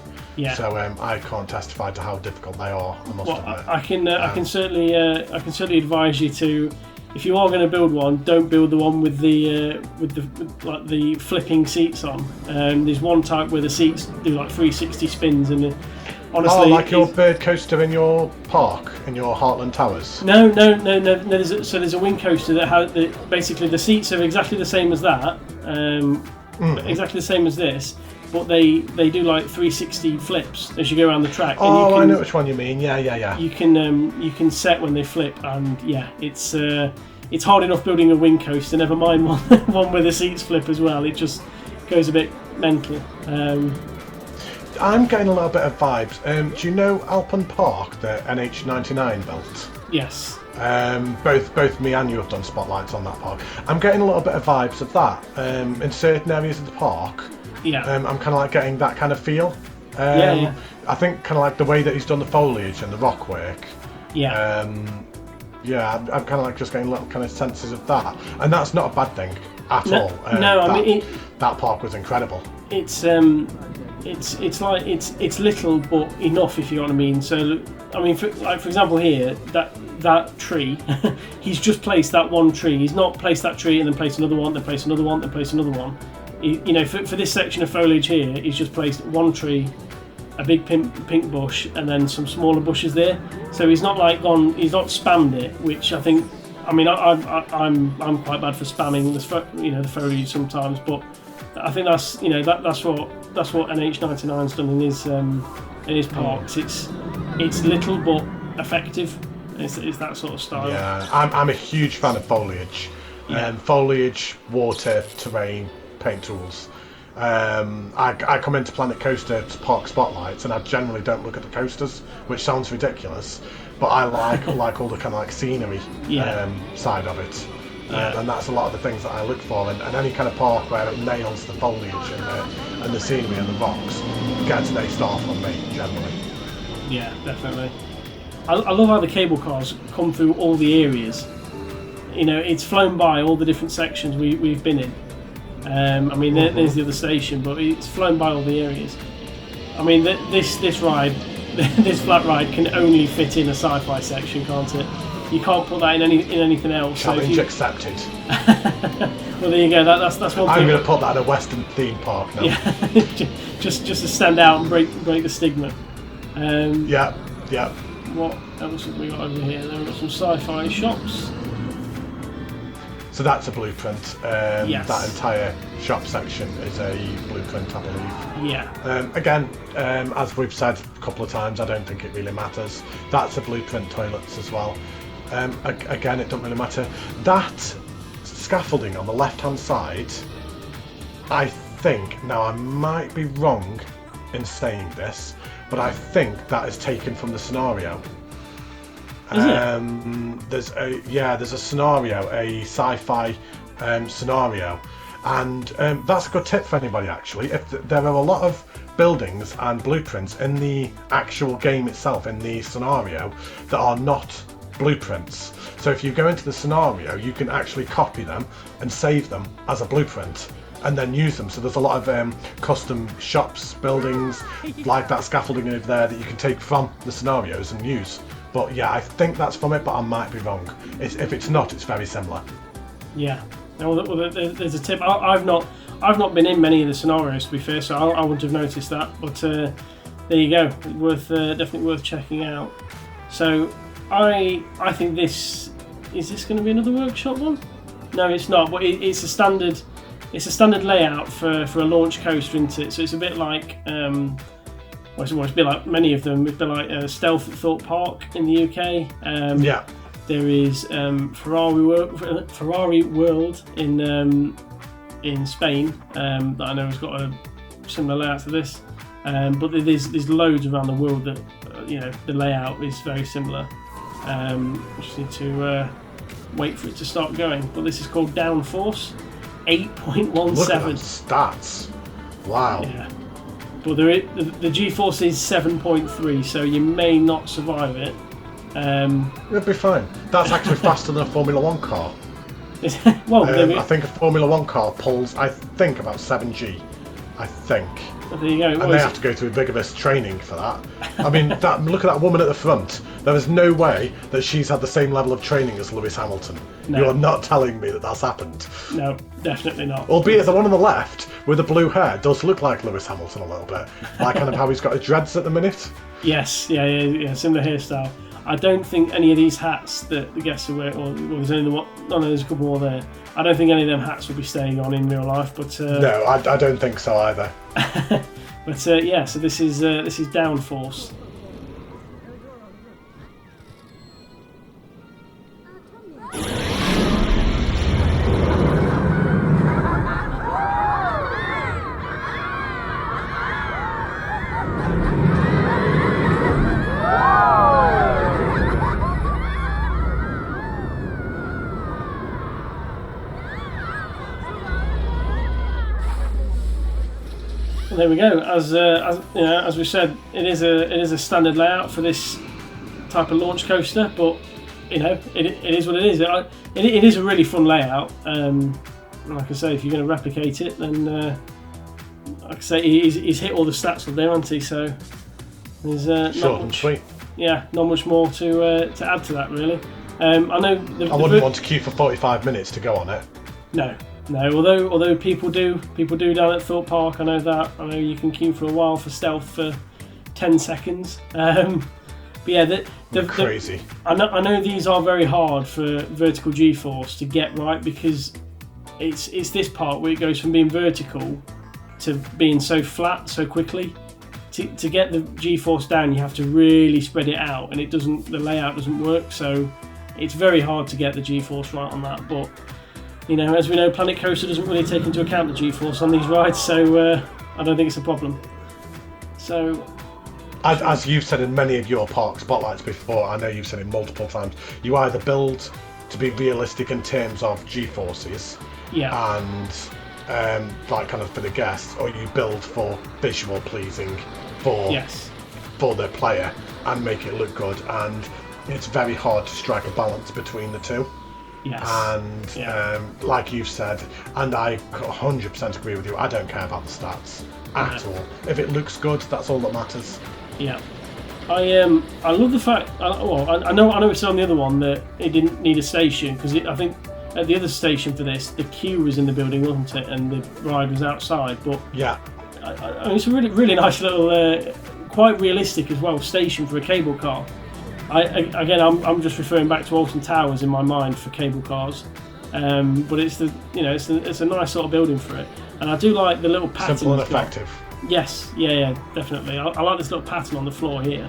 So I can't testify to how difficult they are, I must admit. I can certainly advise you to, if you are going to build one, don't build the one with the flipping seats on. There's one type where the seats do like 360 spins, and honestly, like your bird coaster in your park, in your Heartland Towers. No. There's a wing coaster that has basically the seats are exactly the same as that, exactly the same as this, but they do like 360 flips as you go around the track. Oh, I know which one you mean. Yeah. You can set when they flip, and it's hard enough building a wing coaster. Never mind one where the seats flip as well. It just goes a bit mental. I'm getting a little bit of vibes. Do you know Alpine Park that NH99 built? Yes. Both me and you have done spotlights on that park. I'm getting a little bit of vibes of that. In certain areas of the park, I'm kind of like getting that kind of feel. I think kind of like the way that he's done the foliage and the rock work. I'm kind of like just getting little kind of senses of that, and that's not a bad thing at all. That park was incredible. It's little but enough, if you know what I mean. So I mean, for example here, that tree, he's just placed that one tree. He's not placed that tree and then placed another one, then placed another one, then placed another one. For this section of foliage here, he's just placed one tree, a big pink bush, and then some smaller bushes there. So he's not he's not spammed it, which I think. I mean, I'm quite bad for spamming the foliage sometimes, but I think that's what NH99's done in his parks. It's little but effective. It's that sort of style. Yeah, I'm a huge fan of foliage. Foliage, water, terrain, paint tools. I come into Planet Coaster to park spotlights, and I generally don't look at the coasters, which sounds ridiculous, but I like all the kind of like scenery side of it. And that's a lot of the things that I look for, and any kind of park where it nails the foliage and the scenery and the rocks gets an A-star from me, generally. Yeah, definitely. I love how the cable cars come through all the areas. it's flown by all the different sections we've been in. I mean, there's the other station, but it's flown by all the areas. I mean, this ride, this flat ride, can only fit in a sci-fi section, can't it? You can't put that in anything else. Challenge accepted. Well, there you go. That's one thing. I'm going to put that in a Western theme park now. Yeah, just to stand out and break the stigma. Yeah. What else have we got over here? There got some sci-fi shops. So that's a blueprint. Yes. That entire shop section is a blueprint, I believe. Yeah. Again, as we've said a couple of times, I don't think it really matters. That's a blueprint toilets as well. Again, it doesn't really matter. That scaffolding on the left-hand side, I think, now I might be wrong in saying this, but I think that is taken from the scenario. There's a scenario, a sci-fi scenario, and that's a good tip for anybody actually. If there are a lot of buildings and blueprints in the actual game itself, in the scenario, that are not blueprints. So if you go into the scenario, you can actually copy them and save them as a blueprint and then use them. So there's a lot of custom shops, buildings, like that scaffolding over there that you can take from the scenarios and use. But yeah, I think that's from it, but I might be wrong. If it's not, it's very similar. Yeah. Well, there's a tip. I've not been in many of the scenarios, to be fair, so I wouldn't have noticed that. But there you go. Definitely worth checking out. So I think is this going to be another workshop one? No, it's not. But it's a standard layout for a launch coaster, isn't it? So it's a bit like. It's a bit like many of them. It's a bit like Stealth at Thorpe Park in the UK. Yeah. There is Ferrari World in Spain that I know has got a similar layout to this. But there's loads around the world that the layout is very similar. We just need to wait for it to start going. But this is called Downforce 8.17. Look at those stats. Wow. Yeah. But the G-force is 7.3, so you may not survive it. It'll be fine. That's actually faster than a Formula 1 car. Well, I think a Formula 1 car pulls, I think, about 7G. I think. Well, there you go. And they have to go through rigorous training for that. I mean, look at that woman at the front. There is no way that she's had the same level of training as Lewis Hamilton. No. You are not telling me that that's happened. No, definitely not. Albeit the one on the left with the blue hair does look like Lewis Hamilton a little bit. Like kind of how he's got his dreads at the minute. Yes, yeah, similar hairstyle. I don't think any of these hats that the guests are wearing, or there's only one, no, there's a couple more there. I don't think any of them hats will be staying on in real life, but no, I don't think so either. But yeah, so this is Downforce. There we go. As we said, it is a standard layout for this type of launch coaster, but it is what it is. It is a really fun layout. Like I say, if you're going to replicate it, then like I say, he's hit all the stats up there, hasn't he? So there's short and sweet. Yeah, not much more to add to that really. I know. I wouldn't want to queue for 45 minutes to go on it. No, although people do down at Thorpe Park. I know that. I know you can queue for a while for Stealth for 10 seconds. But yeah, crazy. I know these are very hard for vertical G-force to get right, because it's this part where it goes from being vertical to being so flat so quickly. To get the G-force down, you have to really spread it out, and the layout doesn't work. So it's very hard to get the G-force right on that, but. As we know, Planet Coaster doesn't really take into account the G-force on these rides, so I don't think it's a problem. So, as you've said in many of your park spotlights before, I know you've said it multiple times, you either build to be realistic in terms of G-forces, yeah, and like kind of for the guests, or you build for visual pleasing for the player and make it look good, and it's very hard to strike a balance between the two. Yes. And like you've said, and I 100% agree with you, I don't care about the stats at all. If it looks good, that's all that matters. Yeah. I love the fact. I know it's on the other one that it didn't need a station, because I think at the other station for this, the queue was in the building, wasn't it, and the ride was outside. But yeah, I mean, it's a really nice little, quite realistic as well, station for a cable car. I'm just referring back to Alton Towers in my mind for cable cars, but it's it's a nice sort of building for it, and I do like the little pattern. Simple and effective. Yes, yeah, definitely. I like this little pattern on the floor here.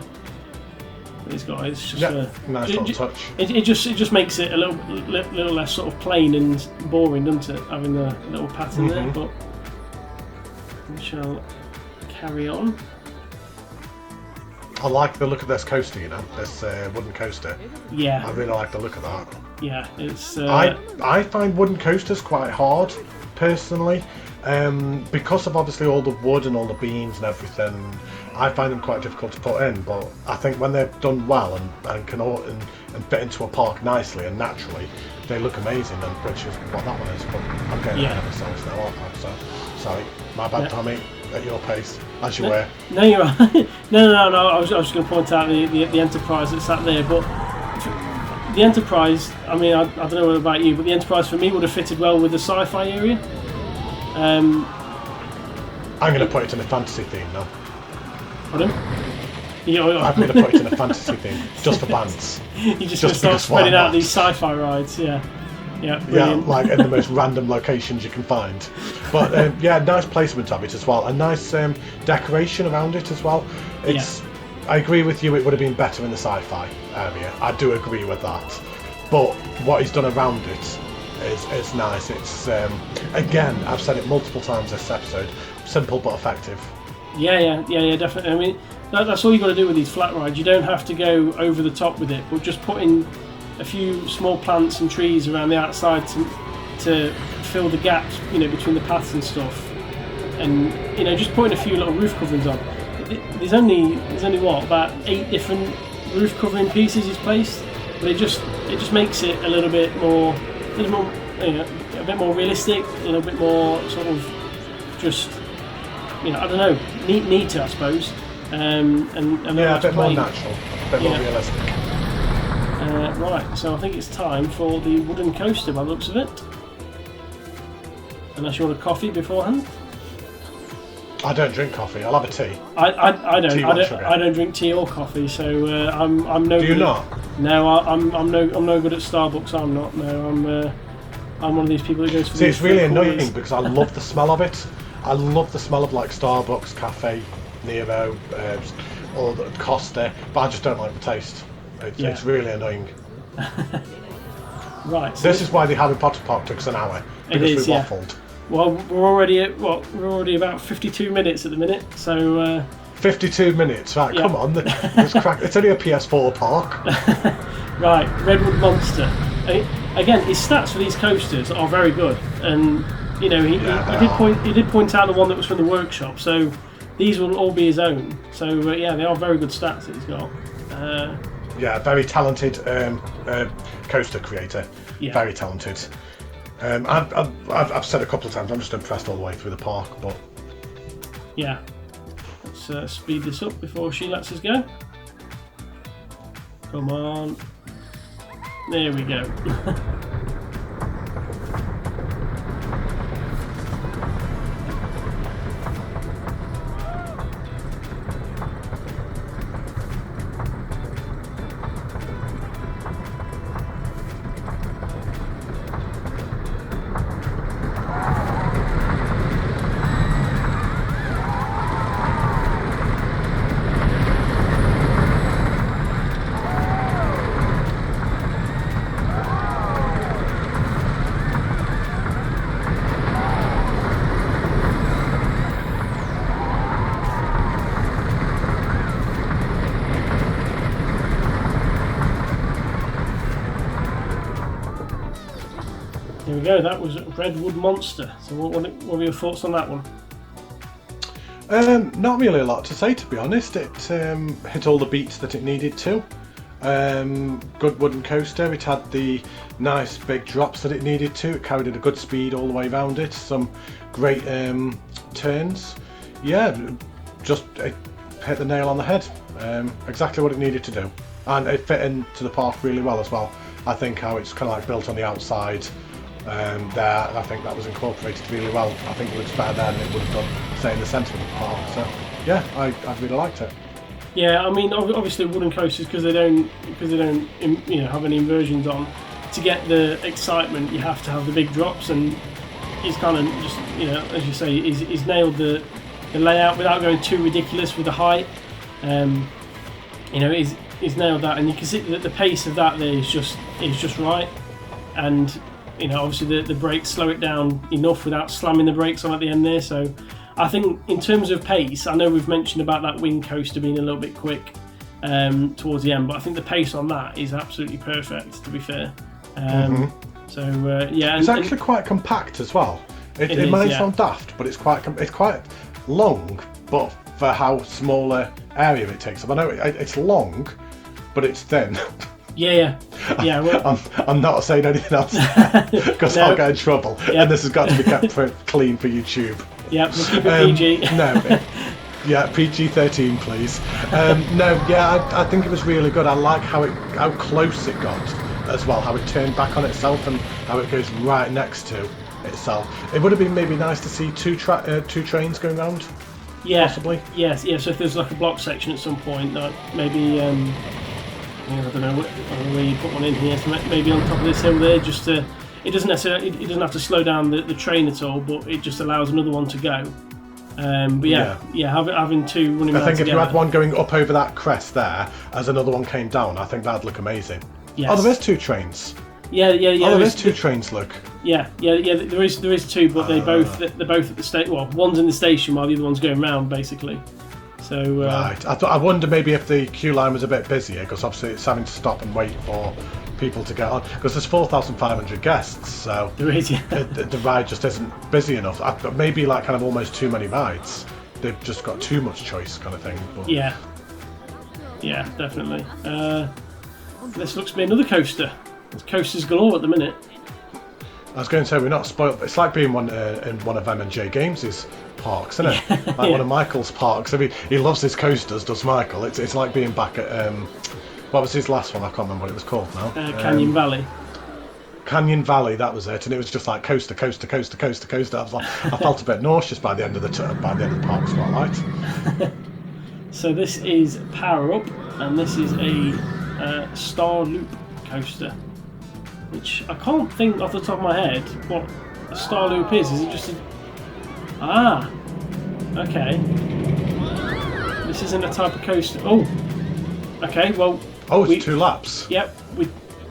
It's just a nice little touch. It just makes it a little less sort of plain and boring, doesn't it? Having the little pattern there, but we shall carry on. I like the look of this coaster, this wooden coaster. Yeah. I really like the look of that. Yeah, it's. I find wooden coasters quite hard, personally, because of obviously all the wood and all the beams and everything. I find them quite difficult to put in, but I think when they're done well and can fit into a park nicely and naturally, they look amazing. And which is what that one is. But I'm getting ahead of myself now, aren't I? So sorry, my bad, Tommy. At your pace, as you were. No, you're right. No. I was just going to point out the Enterprise that's sat there, but the Enterprise. I mean, I don't know about you, but the Enterprise for me would have fitted well with the sci-fi area. I'm going to put it in a fantasy theme now. Pardon? I'm going to put it in a fantasy theme, just for bands. You're just going to start spreading out these sci-fi rides, yeah. Yeah, like in the most random locations you can find. But nice placement of it as well. A nice decoration around it as well. I agree with you, it would have been better in the sci-fi area. I do agree with that. But what he's done around it is nice. It's, again, I've said it multiple times this episode, simple but effective. Yeah, definitely. I mean, that's all you've got to do with these flat rides. You don't have to go over the top with it, but just put in a few small plants and trees around the outside to fill the gaps, between the paths and stuff, and just putting a few little roof coverings on. There's only what, about 8 different roof covering pieces he's placed, but it just makes it a little bit more, a bit more realistic, a bit more sort of just, I don't know, neater, I suppose, and a bit more natural, a bit more realistic. Right, so I think it's time for the wooden coaster by the looks of it. Unless you want a coffee beforehand. I don't drink coffee. I'll have a tea. I don't drink tea or coffee, so I'm no. Do you not? No, I'm no good at Starbucks. I'm not. No, I'm one of these people who goes for. See, it's really annoying because I love the smell of it. I love the smell of like Starbucks, Cafe Nero, or the Costa, but I just don't like the taste. It's really annoying. Right. So this is why the Harry Potter park took us an hour, because we waffled. Well, we're already about 52 minutes at the minute, so. 52 minutes, right? Yeah. Come on, let's crack. It's only a PS4 park. Right, Redwood Monster. Again, his stats for these coasters are very good, and he did point out the one that was from the workshop, so these will all be his own. So they are very good stats that he's got. Very talented coaster creator. Yeah. Very talented. I've said a couple of times, I'm just impressed all the way through the park, but... Yeah. Let's speed this up before she lets us go. Come on. There we go. There we go, that was Redwood Monster. So what were your thoughts on that one? Not really a lot to say, to be honest. It hit all the beats that it needed to. Good wooden coaster. It had the nice big drops that it needed to. It carried at a good speed all the way around it. Some great turns. Yeah, just it hit the nail on the head. Exactly what it needed to do, and it fit into the park really well as well. I think how it's kind of like built on the outside there. I think that was incorporated really well. I think it looks better there than it would have done, say, in the centre of the park. So yeah, I really liked it. Yeah, I mean, obviously wooden coasters because they don't have any inversions on. To get the excitement, you have to have the big drops, and he's kind of just, as you say, he's nailed the layout without going too ridiculous with the height. He's nailed that, and you can see that the pace of that there is just right, and obviously the brakes slow it down enough without slamming the brakes on at the end there. So I think in terms of pace, I know we've mentioned about that wing coaster being a little bit quick towards the end, but I think the pace on that is absolutely perfect, to be fair. So yeah, it's actually quite compact as well. It might sound daft, but it's quite long, but for how small a area it takes up. I know it's long, but it's thin. Yeah. Well, I'm not saying anything else because I'll get in trouble, and this has got to be kept clean for YouTube. Yeah, we'll keep it PG. No, yeah, PG-13, please. I think it was really good. I like how close it got as well, how it turned back on itself and how it goes right next to itself. It would have been maybe nice to see two trains going around. Yeah, possibly. Yes. So if there's like a block section at some point, like maybe I don't know where you put one in here. So maybe on top of this hill there, just to. It doesn't have to slow down the train at all, but it just allows another one to go. Having two running. I think if together, you had one going up over that crest there, as another one came down, I think that'd look amazing. Yes. Oh, there is two trains. Yeah. Oh, there is two trains. Look. Yeah. There is two, but they're both at the station. Well, one's in the station while the other one's going round, basically. So right. I wonder maybe if the queue line was a bit busier, because obviously it's having to stop and wait for people to get on, because there's 4,500 guests, so there is, the ride just isn't busy enough. Maybe like kind of almost too many rides. They've just got too much choice, kind of thing. But... Yeah, definitely. This looks to be another coaster. There's coasters galore at the minute. I was going to say we're not spoiled. It's like being in one of M&J Games' parks, isn't it? Like one of Michael's parks. I mean, he loves his coasters, does Michael? It's like being back at what was his last one? I can't remember what it was called now. Canyon Valley. Canyon Valley, that was it, and it was just like coaster. I was like, I felt a bit nauseous by the end of the park spotlight. So this is Power Up, and this is a Star Loop coaster, which I can't think off the top of my head what a Star Loop is. Is it just a... okay. This isn't a type of coaster. Oh, okay. Well. Oh, it's 2 laps. Yep.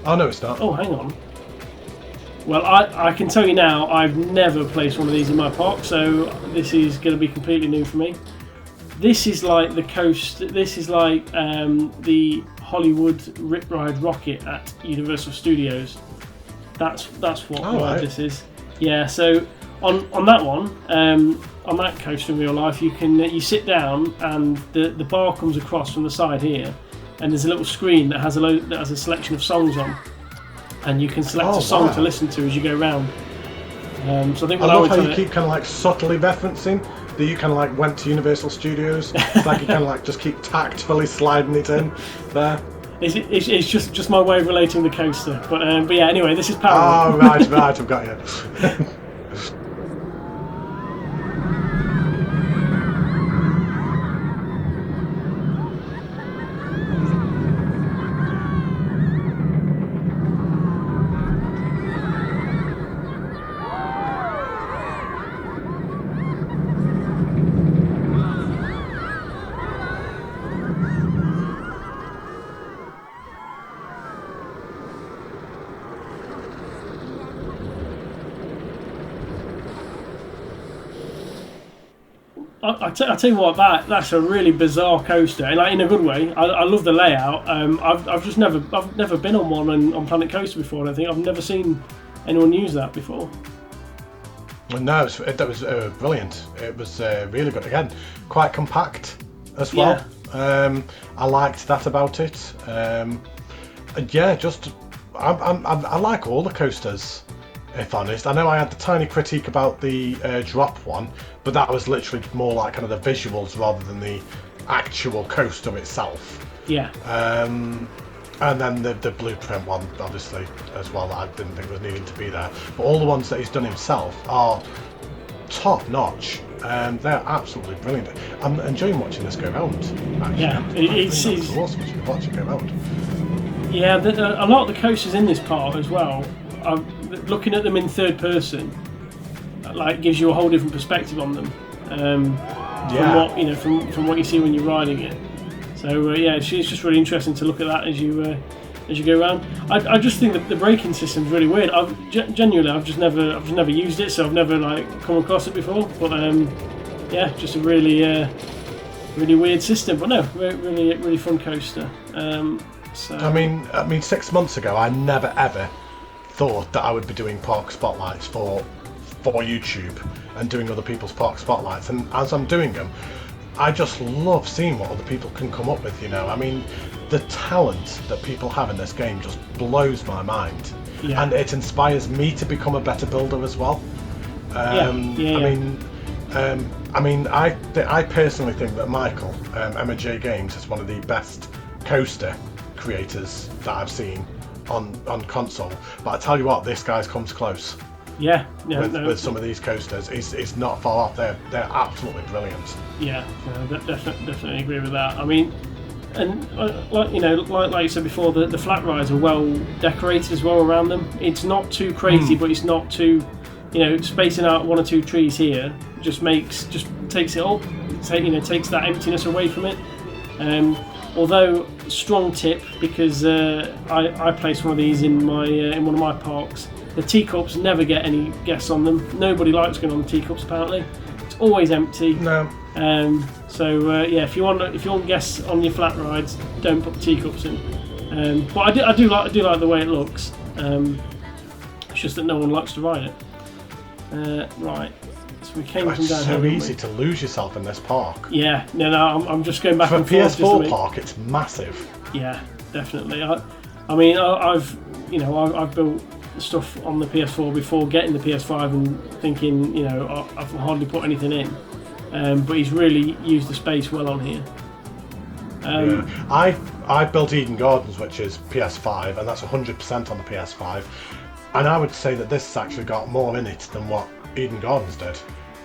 Oh no, it's not. Oh, hang on. Well, I can tell you now, I've never placed one of these in my park, so this is going to be completely new for me. This is like the coast. This is like the Hollywood Rip Ride Rocket at Universal Studios. That's what ride this is. Yeah. So on that one, on that coaster in real life, you sit down and the bar comes across from the side here, and there's a little screen that has a selection of songs on, and you can select a song to listen to as you go round. So I think I love how you keep kind of like subtly referencing that you kind of like went to Universal Studios. It's like you kind of like just keep tactfully sliding it in there. It's just my way of relating the coaster. But yeah, anyway, this is Power. Oh, right, I've got you. I tell you what, that's a really bizarre coaster, and like in a good way. I love the layout. I've never been on one on Planet Coaster before. I don't think I've never seen anyone use that before. No, that was brilliant. It was really good. Again, quite compact as well. Yeah. I liked that about it. Yeah, just I like all the coasters. If honest, I know I had the tiny critique about the drop one, but that was literally more like kind of the visuals rather than the actual coaster itself. Yeah. And then the blueprint one, obviously, as well, that I didn't think was needing to be there. But all the ones that he's done himself are top notch. They're absolutely brilliant. I'm enjoying watching this go round. Actually. Yeah, it's awesome to watch it go round. Yeah, a lot of the coasters in this part as well. Looking at them in third person, like, gives you a whole different perspective on them. From what from what you see when you're riding it. So yeah, it's just really interesting to look at that as you go around. I just think that the braking system's really weird. Genuinely, I've just never used it, so I've never like come across it before. But yeah, just a really weird system. But no, really fun coaster. So I mean, 6 months ago, I never ever thought that I would be doing park spotlights for YouTube and doing other people's park spotlights, and as I'm doing them, I just love seeing what other people can come up with. I mean, the talent that people have in this game just blows my mind, and it inspires me to become a better builder as well. I personally think that Michael, M&J Games, is one of the best coaster creators that I've seen on console. But I tell you what, this guy comes close. With some of these coasters, it's not far off. They're absolutely brilliant. Yeah, definitely agree with that. I mean, and like you said before, the flat rides are well decorated as well around them. It's not too crazy, but it's not too, spacing out one or two trees here just takes it up. Takes that emptiness away from it. Although, strong tip, because I placed one of these in one of my parks. The teacups never get any guests on them. Nobody likes going on the teacups. Apparently, it's always empty. No. If you want guests on your flat rides, don't put the teacups in. But I do like the way it looks. It's just that no one likes to ride it. Right. So we came from down here. It's so easy to lose yourself in this park. Yeah. No. I'm just going back for and a forth. PS4 park, it's massive. Yeah, definitely. I've built stuff on the PS4 before getting the PS5 and thinking, I've hardly put anything in. But he's really used the space well on here. I built Eden Gardens, which is PS5, and that's 100% on the PS5. And I would say that this has actually got more in it than what Eden Gardens did.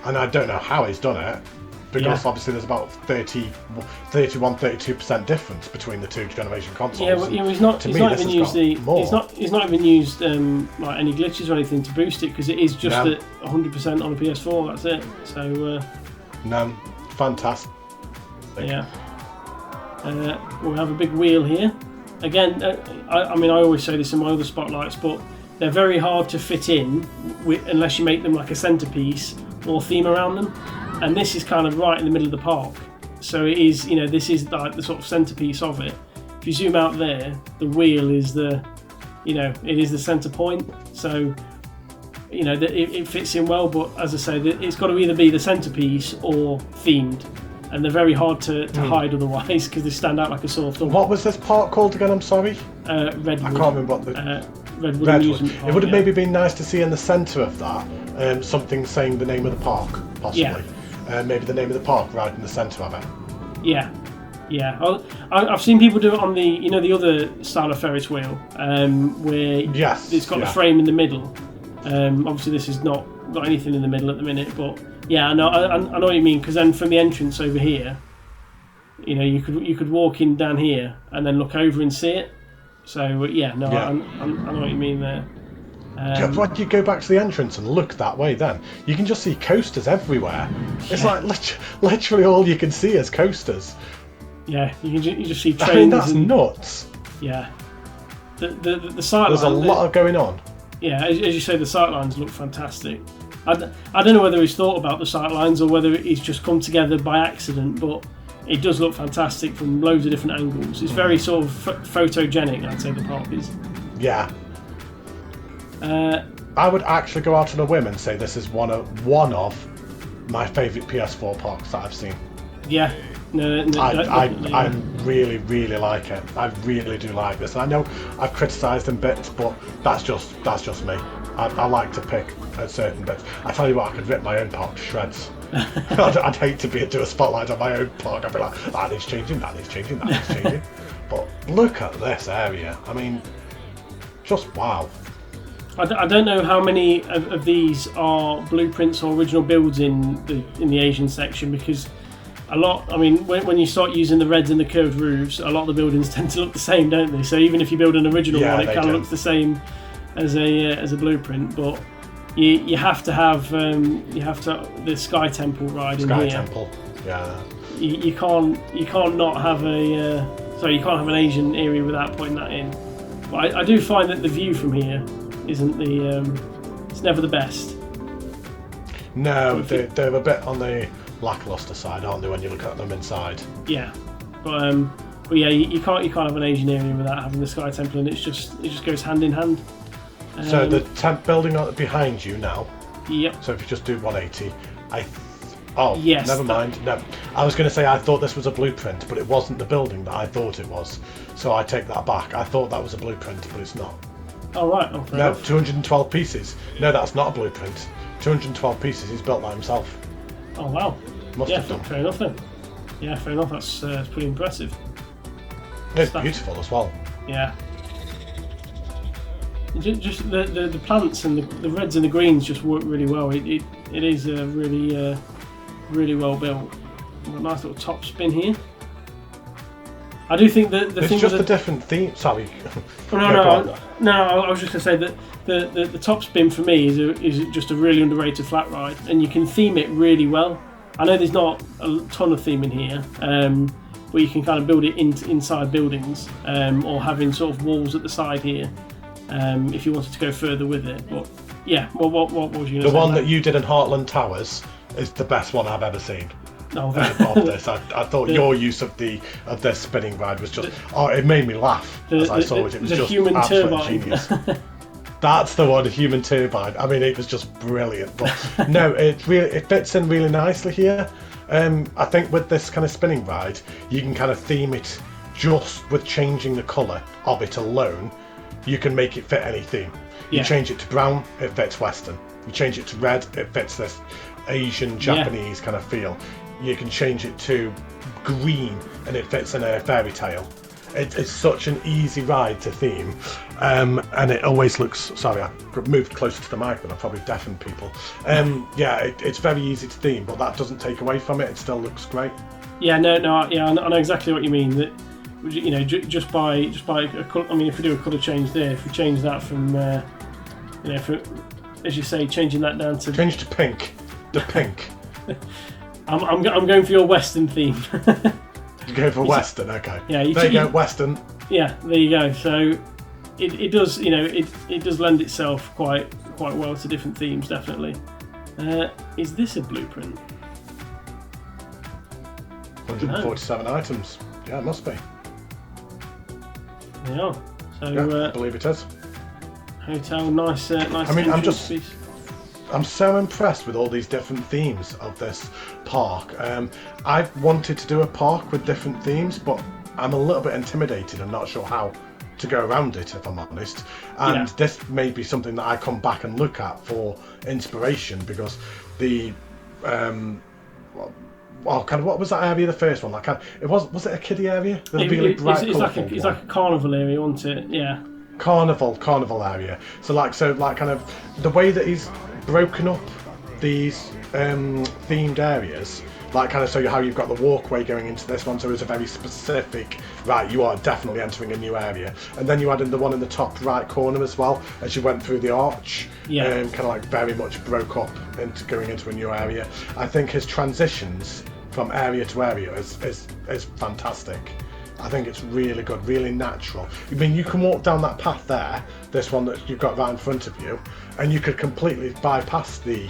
And I don't know how he's done it, because obviously there's about 32% difference between the two generation consoles. Yeah, well, he's not even used like any glitches or anything to boost it, because it is just at 100% on a PS4. That's it. So no, fantastic. Yeah. We have a big wheel here. Again, I always say this in my other spotlights, but they're very hard to fit in unless you make them like a centerpiece or theme around them. And this is kind of right in the middle of the park. So it is, this is like the sort of centerpiece of it. If you zoom out there, the wheel is it is the center point. So, it fits in well, but as I say, it's got to either be the centerpiece or themed. And they're very hard to hide otherwise, because they stand out like a sore thumb. What was this park called again? I'm sorry. Redwood. I can't remember what the Redwood Amusement Park. It would have maybe been nice to see in the centre of that something saying the name of the park, possibly. Yeah. Maybe the name of the park right in the centre of it. Yeah. I've seen people do it on the the other style of Ferris wheel, where it's got the frame in the middle. Obviously, this has not got anything in the middle at the minute, but. Yeah, I know what you mean, because then from the entrance over here, you could walk in down here and then look over and see it. So I know what you mean there. When you go back to the entrance and look that way, then you can just see coasters everywhere. It's like literally all you can see is coasters. Yeah, you just see trains. I mean, that's nuts. Yeah, the sight. There's a lot going on. Yeah, as you say, the sight lines look fantastic. I don't know whether he's thought about the sight lines or whether it's just come together by accident, but it does look fantastic from loads of different angles. It's very sort of photogenic, I'd say the park is. Yeah. I would actually go out on a whim and say this is one of my favourite PS4 parks that I've seen. Yeah. No, I'm really, really like it. I really do like this. I know I've criticised them bits, but that's just me. I like to pick at certain bits. I tell you what, I could rip my own park to shreds. I'd hate to do a spotlight on my own park. I'd be like, that needs changing, that needs changing, that needs changing. But look at this area. I mean, just wow. I don't know how many of these are blueprints or original builds in the Asian section, because a lot. I mean, when you start using the reds and the curved roofs, a lot of the buildings tend to look the same, don't they? So even if you build an original one, it kind of looks the same as a blueprint. But you have to have the Sky Temple ride in here. Sky Temple, yeah. You can't not have you can't have an Asian area without putting that in. But I do find that the view from here isn't it's never the best. No, they're a bit on the lackluster side, aren't they, when you look at them inside? Yeah, but yeah, you can't have an Asian area without having the Sky Temple, and it just goes hand in hand. So the tent building behind you now. Yep. So if you just do 180, yes, never mind. No, I was going to say I thought this was a blueprint, but it wasn't the building that I thought it was. So I take that back. I thought that was a blueprint, but it's not. Oh right. Oh, no, 212 pieces. No, that's not a blueprint. 212 pieces. He's built that himself. Oh wow. Must have done. Fair enough then. Yeah, fair enough. That's pretty impressive. It's beautiful as well. Yeah. Just the plants and the reds and the greens just work really well. It is really well built. Got a nice little top spin here. I do think that the it's thing just with a different theme. Sorry. No. I was just going to say that the top spin for me is just a really underrated flat ride, and you can theme it really well. I know there's not a ton of theme in here, but you can kind of build it inside buildings, or having sort of walls at the side here, if you wanted to go further with it. But yeah, what was you going to say? The one that you did in Heartland Towers is the best one I've ever seen. Oh, of this, I thought your use of this spinning ride was just it made me laugh as I saw it. It was just human absolute turbine. Genius. That's the one, human turbine. I mean, it was just brilliant. But no, it fits in really nicely here. I think with this kind of spinning ride, you can kind of theme it just with changing the colour of it alone. You can make it fit any theme. You change it to brown, it fits Western. You change it to red, it fits this Asian, Japanese kind of feel. You can change it to green and it fits in a fairy tale. It's such an easy ride to theme, and it always looks. Sorry, I moved closer to the mic, but I probably deafened people. It's very easy to theme, but that doesn't take away from it. It still looks great. Yeah, I know exactly what you mean. That just by a colour, I mean, if we do a colour change there, if we change that from, as you say, changing that down to change to pink, the pink. I'm going for your Western theme. You go for Western, okay. Yeah, there you go, Western. Yeah, there you go. So it does, it does lend itself quite well to different themes, definitely. Is this a blueprint? 147 items. Yeah, it must be. Yeah. So yeah, I believe it is. Hotel, nice. I mean, I'm so impressed with all these different themes of this park. I've wanted to do a park with different themes, but I'm a little bit intimidated and not sure how to go around it, if I'm honest. And this may be something that I come back and look at for inspiration, because the what was that area? The first one, was it a kiddie area? The really bright, it's like a carnival area, wasn't it? Yeah. Carnival area. So kind of the way that he's broken up these themed areas, so how you've got the walkway going into this one, so it's a very specific, right, you are definitely entering a new area, and then you added the one in the top right corner as well as you went through the arch, very much broke up into going into a new area. I think his transitions from area to area is fantastic. I think it's really good, really natural. I mean, you can walk down that path there, this one that you've got right in front of you, and you could completely bypass the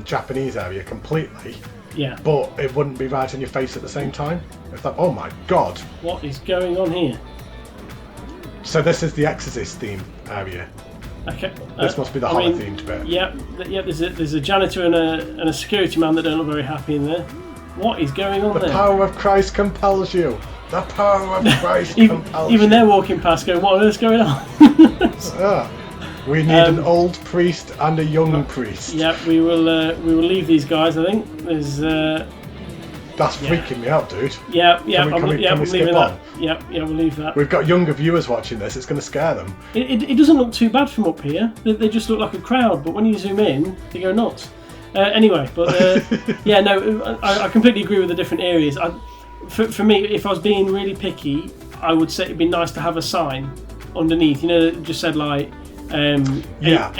Japanese area completely. Yeah. But it wouldn't be right in your face at the same time. Oh my god. What is going on here? So this is the Exorcist theme area. Okay. This must be the horror themed bit. Yeah. There's a janitor and a security man that don't look very happy in there. What is going on there? The power of Christ compels you. The power of Christ compels Even you. they're walking past going, what on earth's going on? We need an old priest and a young priest. Yeah, we will leave these guys, I think. There's That's freaking me out, dude. Yeah, Can we skip leaving on? that. Yeah, we'll leave that. We've got younger viewers watching this. It's going to scare them. It doesn't look too bad from up here. They just look like a crowd, but when you zoom in, they go nuts. Anyway, but yeah, no, I completely agree with the different areas. For me, if I was being really picky, I would say it'd be nice to have a sign underneath. You know, that just said like Asia,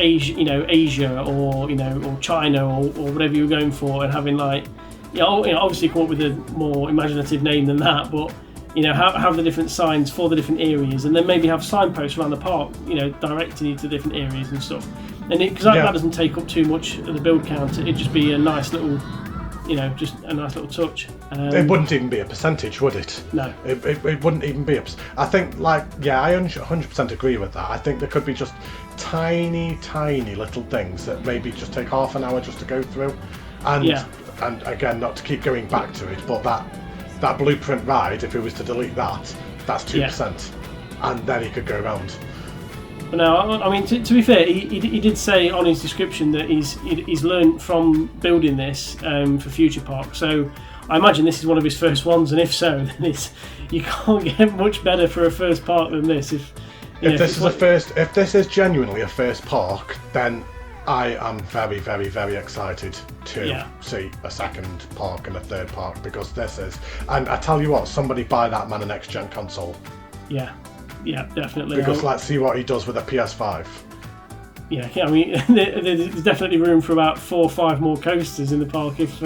Asia, or or China, or whatever you were going for, and having like, obviously come up with a more imaginative name than that, but have the different signs for the different areas, and then maybe have signposts around the park, directing you to different areas and stuff. And because that doesn't take up too much of the build count, it'd just be a nice little, just a nice little touch. It wouldn't even be a percentage, would it? No. It wouldn't even be I think, I 100% agree with that. I think there could be just tiny little things that maybe just take half an hour just to go through. And again, not to keep going back to it, but that blueprint ride, if it was to delete that, that's 2%. And then he could go around. But no, I mean, to be fair, he did say on his description that he's learned from building this for future parks. So I imagine this is one of his first ones, and if so, then you can't get much better for a first park than this. If this is genuinely a first park, then I am very, very, very excited to see a second park and a third park, because this is, and I tell you what, somebody buy that man a next gen console. Yeah, definitely. Because let's see what he does with a PS5. Yeah, I mean, there's definitely room for about 4 or 5 more coasters in the park if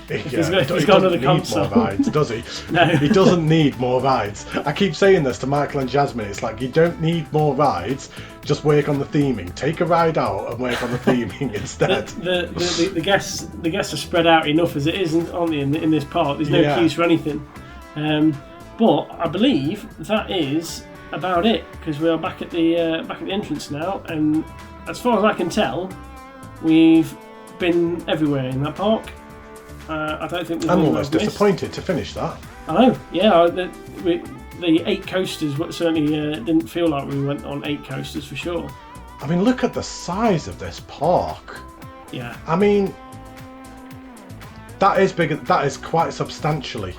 he's got another console. More rides, does he? No. He doesn't need more rides. I keep saying this to Michael and Jasmine. It's like, you don't need more rides. Just work on the theming. Take a ride out and work on the theming instead. The guests are spread out enough as it is, aren't they? In this park, there's no queues for anything. But I believe that is about it, because we are back at the entrance now, and as far as I can tell, we've been everywhere in that park. I don't think I'm almost disappointed to finish that. I know, yeah. The 8 coasters certainly didn't feel like we went on 8 coasters for sure. I mean, look at the size of this park. Yeah. I mean, that is bigger. That is quite substantially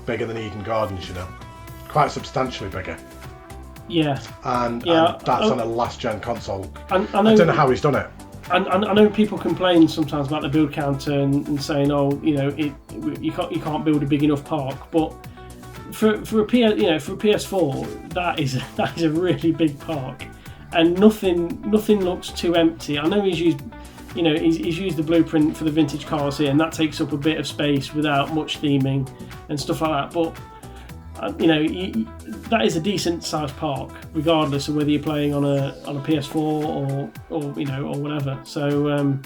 bigger than Eden Gardens, quite substantially bigger. Yeah. And that's on a last gen console. I don't know how he's done it. And I know people complain sometimes about the build counter and saying, you can't build a big enough park, but for a PS4, that is a really big park, and nothing looks too empty. I know he's used the blueprint for the vintage cars here, and that takes up a bit of space without much theming and stuff like that, but that is a decent sized park, regardless of whether you're playing on a PS4 or whatever. So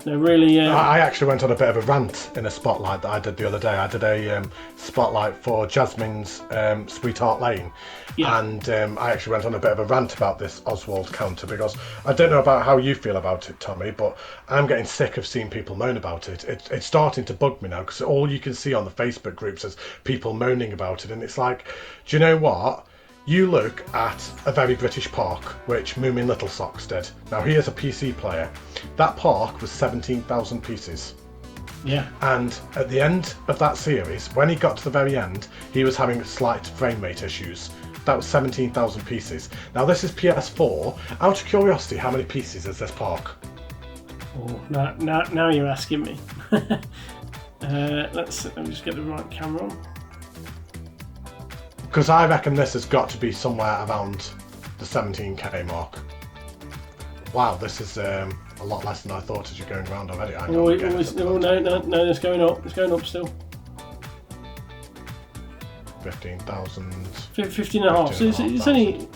really. I actually went on a bit of a rant in a spotlight that I did the other day. I did a spotlight for Jasmine's Sweetheart Lane, and I actually went on a bit of a rant about this Oswald counter, because I don't know about how you feel about it, Tommy, but I'm getting sick of seeing people moan about it. It's starting to bug me now, because all you can see on the Facebook groups is people moaning about it, and it's like, do you know what? You look at a very British park, which Moomin Little Socks did. Now, he is a PC player. That park was 17,000 pieces. Yeah. And at the end of that series, when he got to the very end, he was having slight frame rate issues. That was 17,000 pieces. Now, this is PS4. Out of curiosity, how many pieces is this park? Oh, now you're asking me. Let me just get the right camera on. Because I reckon this has got to be somewhere around the 17k mark. Wow, this is a lot less than I thought as you're going around already. No, it's going up. It's going up still. 15,000. 15 and a half. So it's only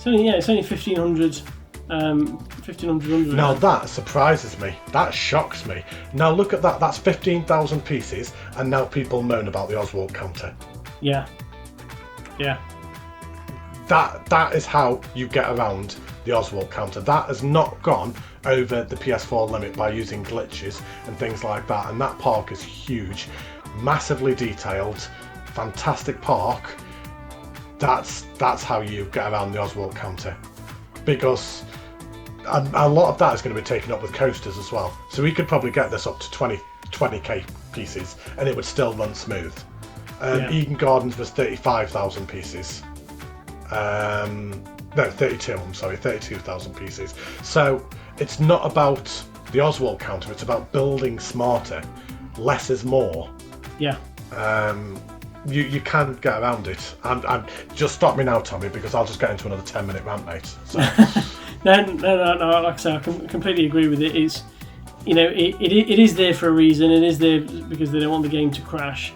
1,500. 1,500. Now that surprises me. That shocks me. Now look at that. That's 15,000 pieces, and now people moan about the Oswald counter. Yeah. Yeah. That is how you get around the Oswald counter. That has not gone over the PS4 limit by using glitches and things like that. And that park is huge, massively detailed, fantastic park, that's how you get around the Oswald County, because a lot of that is going to be taken up with coasters as well. So we could probably get this up to 20k pieces, and it would still run smooth. Eden Gardens was 35,000 pieces. No, 32,000 pieces. So it's not about the Oswald counter, it's about building smarter. Less is more. Yeah. You can get around it. And just stop me now, Tommy, because I'll just get into another 10-minute rant, mate. So. No. Like I say, I completely agree with it. It's, it is there for a reason. It is there because they don't want the game to crash.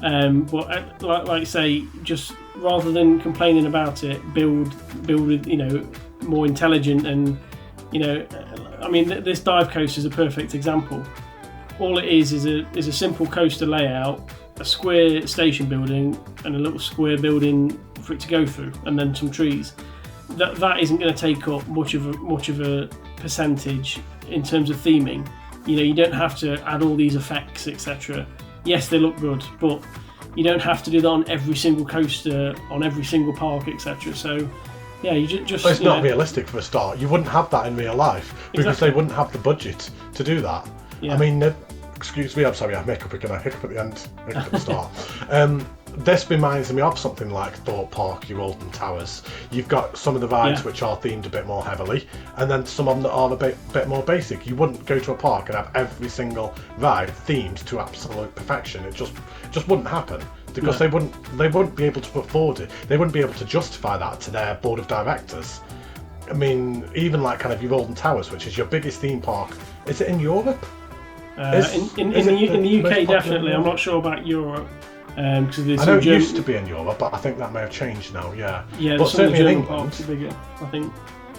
But like you say, just rather than complaining about it, build with more intelligent and this dive coaster is a perfect example. All it is a simple coaster layout, a square station building, and a little square building for it to go through, and then some trees. That isn't going to take up much of a percentage in terms of theming. You don't have to add all these effects, etc. Yes, they look good, but you don't have to do that on every single coaster, on every single park, etc. So, yeah, you just. But it's not realistic for a start. You wouldn't have that in real life because they wouldn't have the budget to do that. Yeah. I mean, excuse me, I'm sorry, I hiccup again. I hiccup at the end, hiccup at the start. This reminds me of something like Thorpe Park, your Alton Towers. You've got some of the rides which are themed a bit more heavily, and then some of them that are a bit more basic. You wouldn't go to a park and have every single ride themed to absolute perfection. It just wouldn't happen because they wouldn't be able to afford it. They wouldn't be able to justify that to their board of directors. I mean, even like kind of your Alton Towers, which is your biggest theme park. Is it in Europe? In the UK, definitely. I'm not sure about Europe. I know it used to be in Europe, but I think that may have changed now. Yeah. But certainly in England, bigger, I think.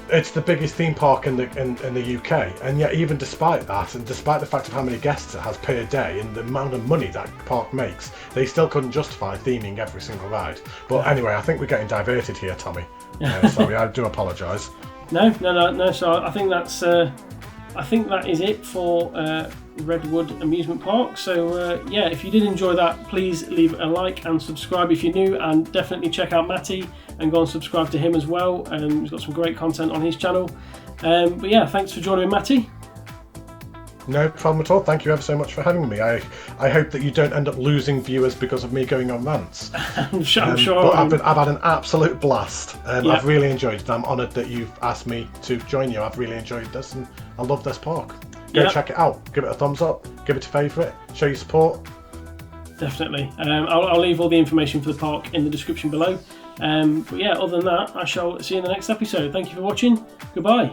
It's the biggest theme park in the UK, and yet even despite that, and despite the fact of how many guests it has per day and the amount of money that park makes, they still couldn't justify theming every single ride. But anyway, I think we're getting diverted here, Tommy. Sorry, I do apologise. No. So I think that is it for Redwood Amusement Park. So if you did enjoy that, please leave a like and subscribe if you're new, and definitely check out Matty and go and subscribe to him as well. He's got some great content on his channel. Thanks for joining me, Matty. No problem at all. Thank you ever so much for having me. I hope that you don't end up losing viewers because of me going on rants. I'm sure. But I've had an absolute blast. I've really enjoyed it. I'm honoured that you've asked me to join you. I've really enjoyed this, and I love this park. Go check it out. Give it a thumbs up. Give it a favourite. Show your support. Definitely. I'll leave all the information for the park in the description below. Other than that, I shall see you in the next episode. Thank you for watching. Goodbye.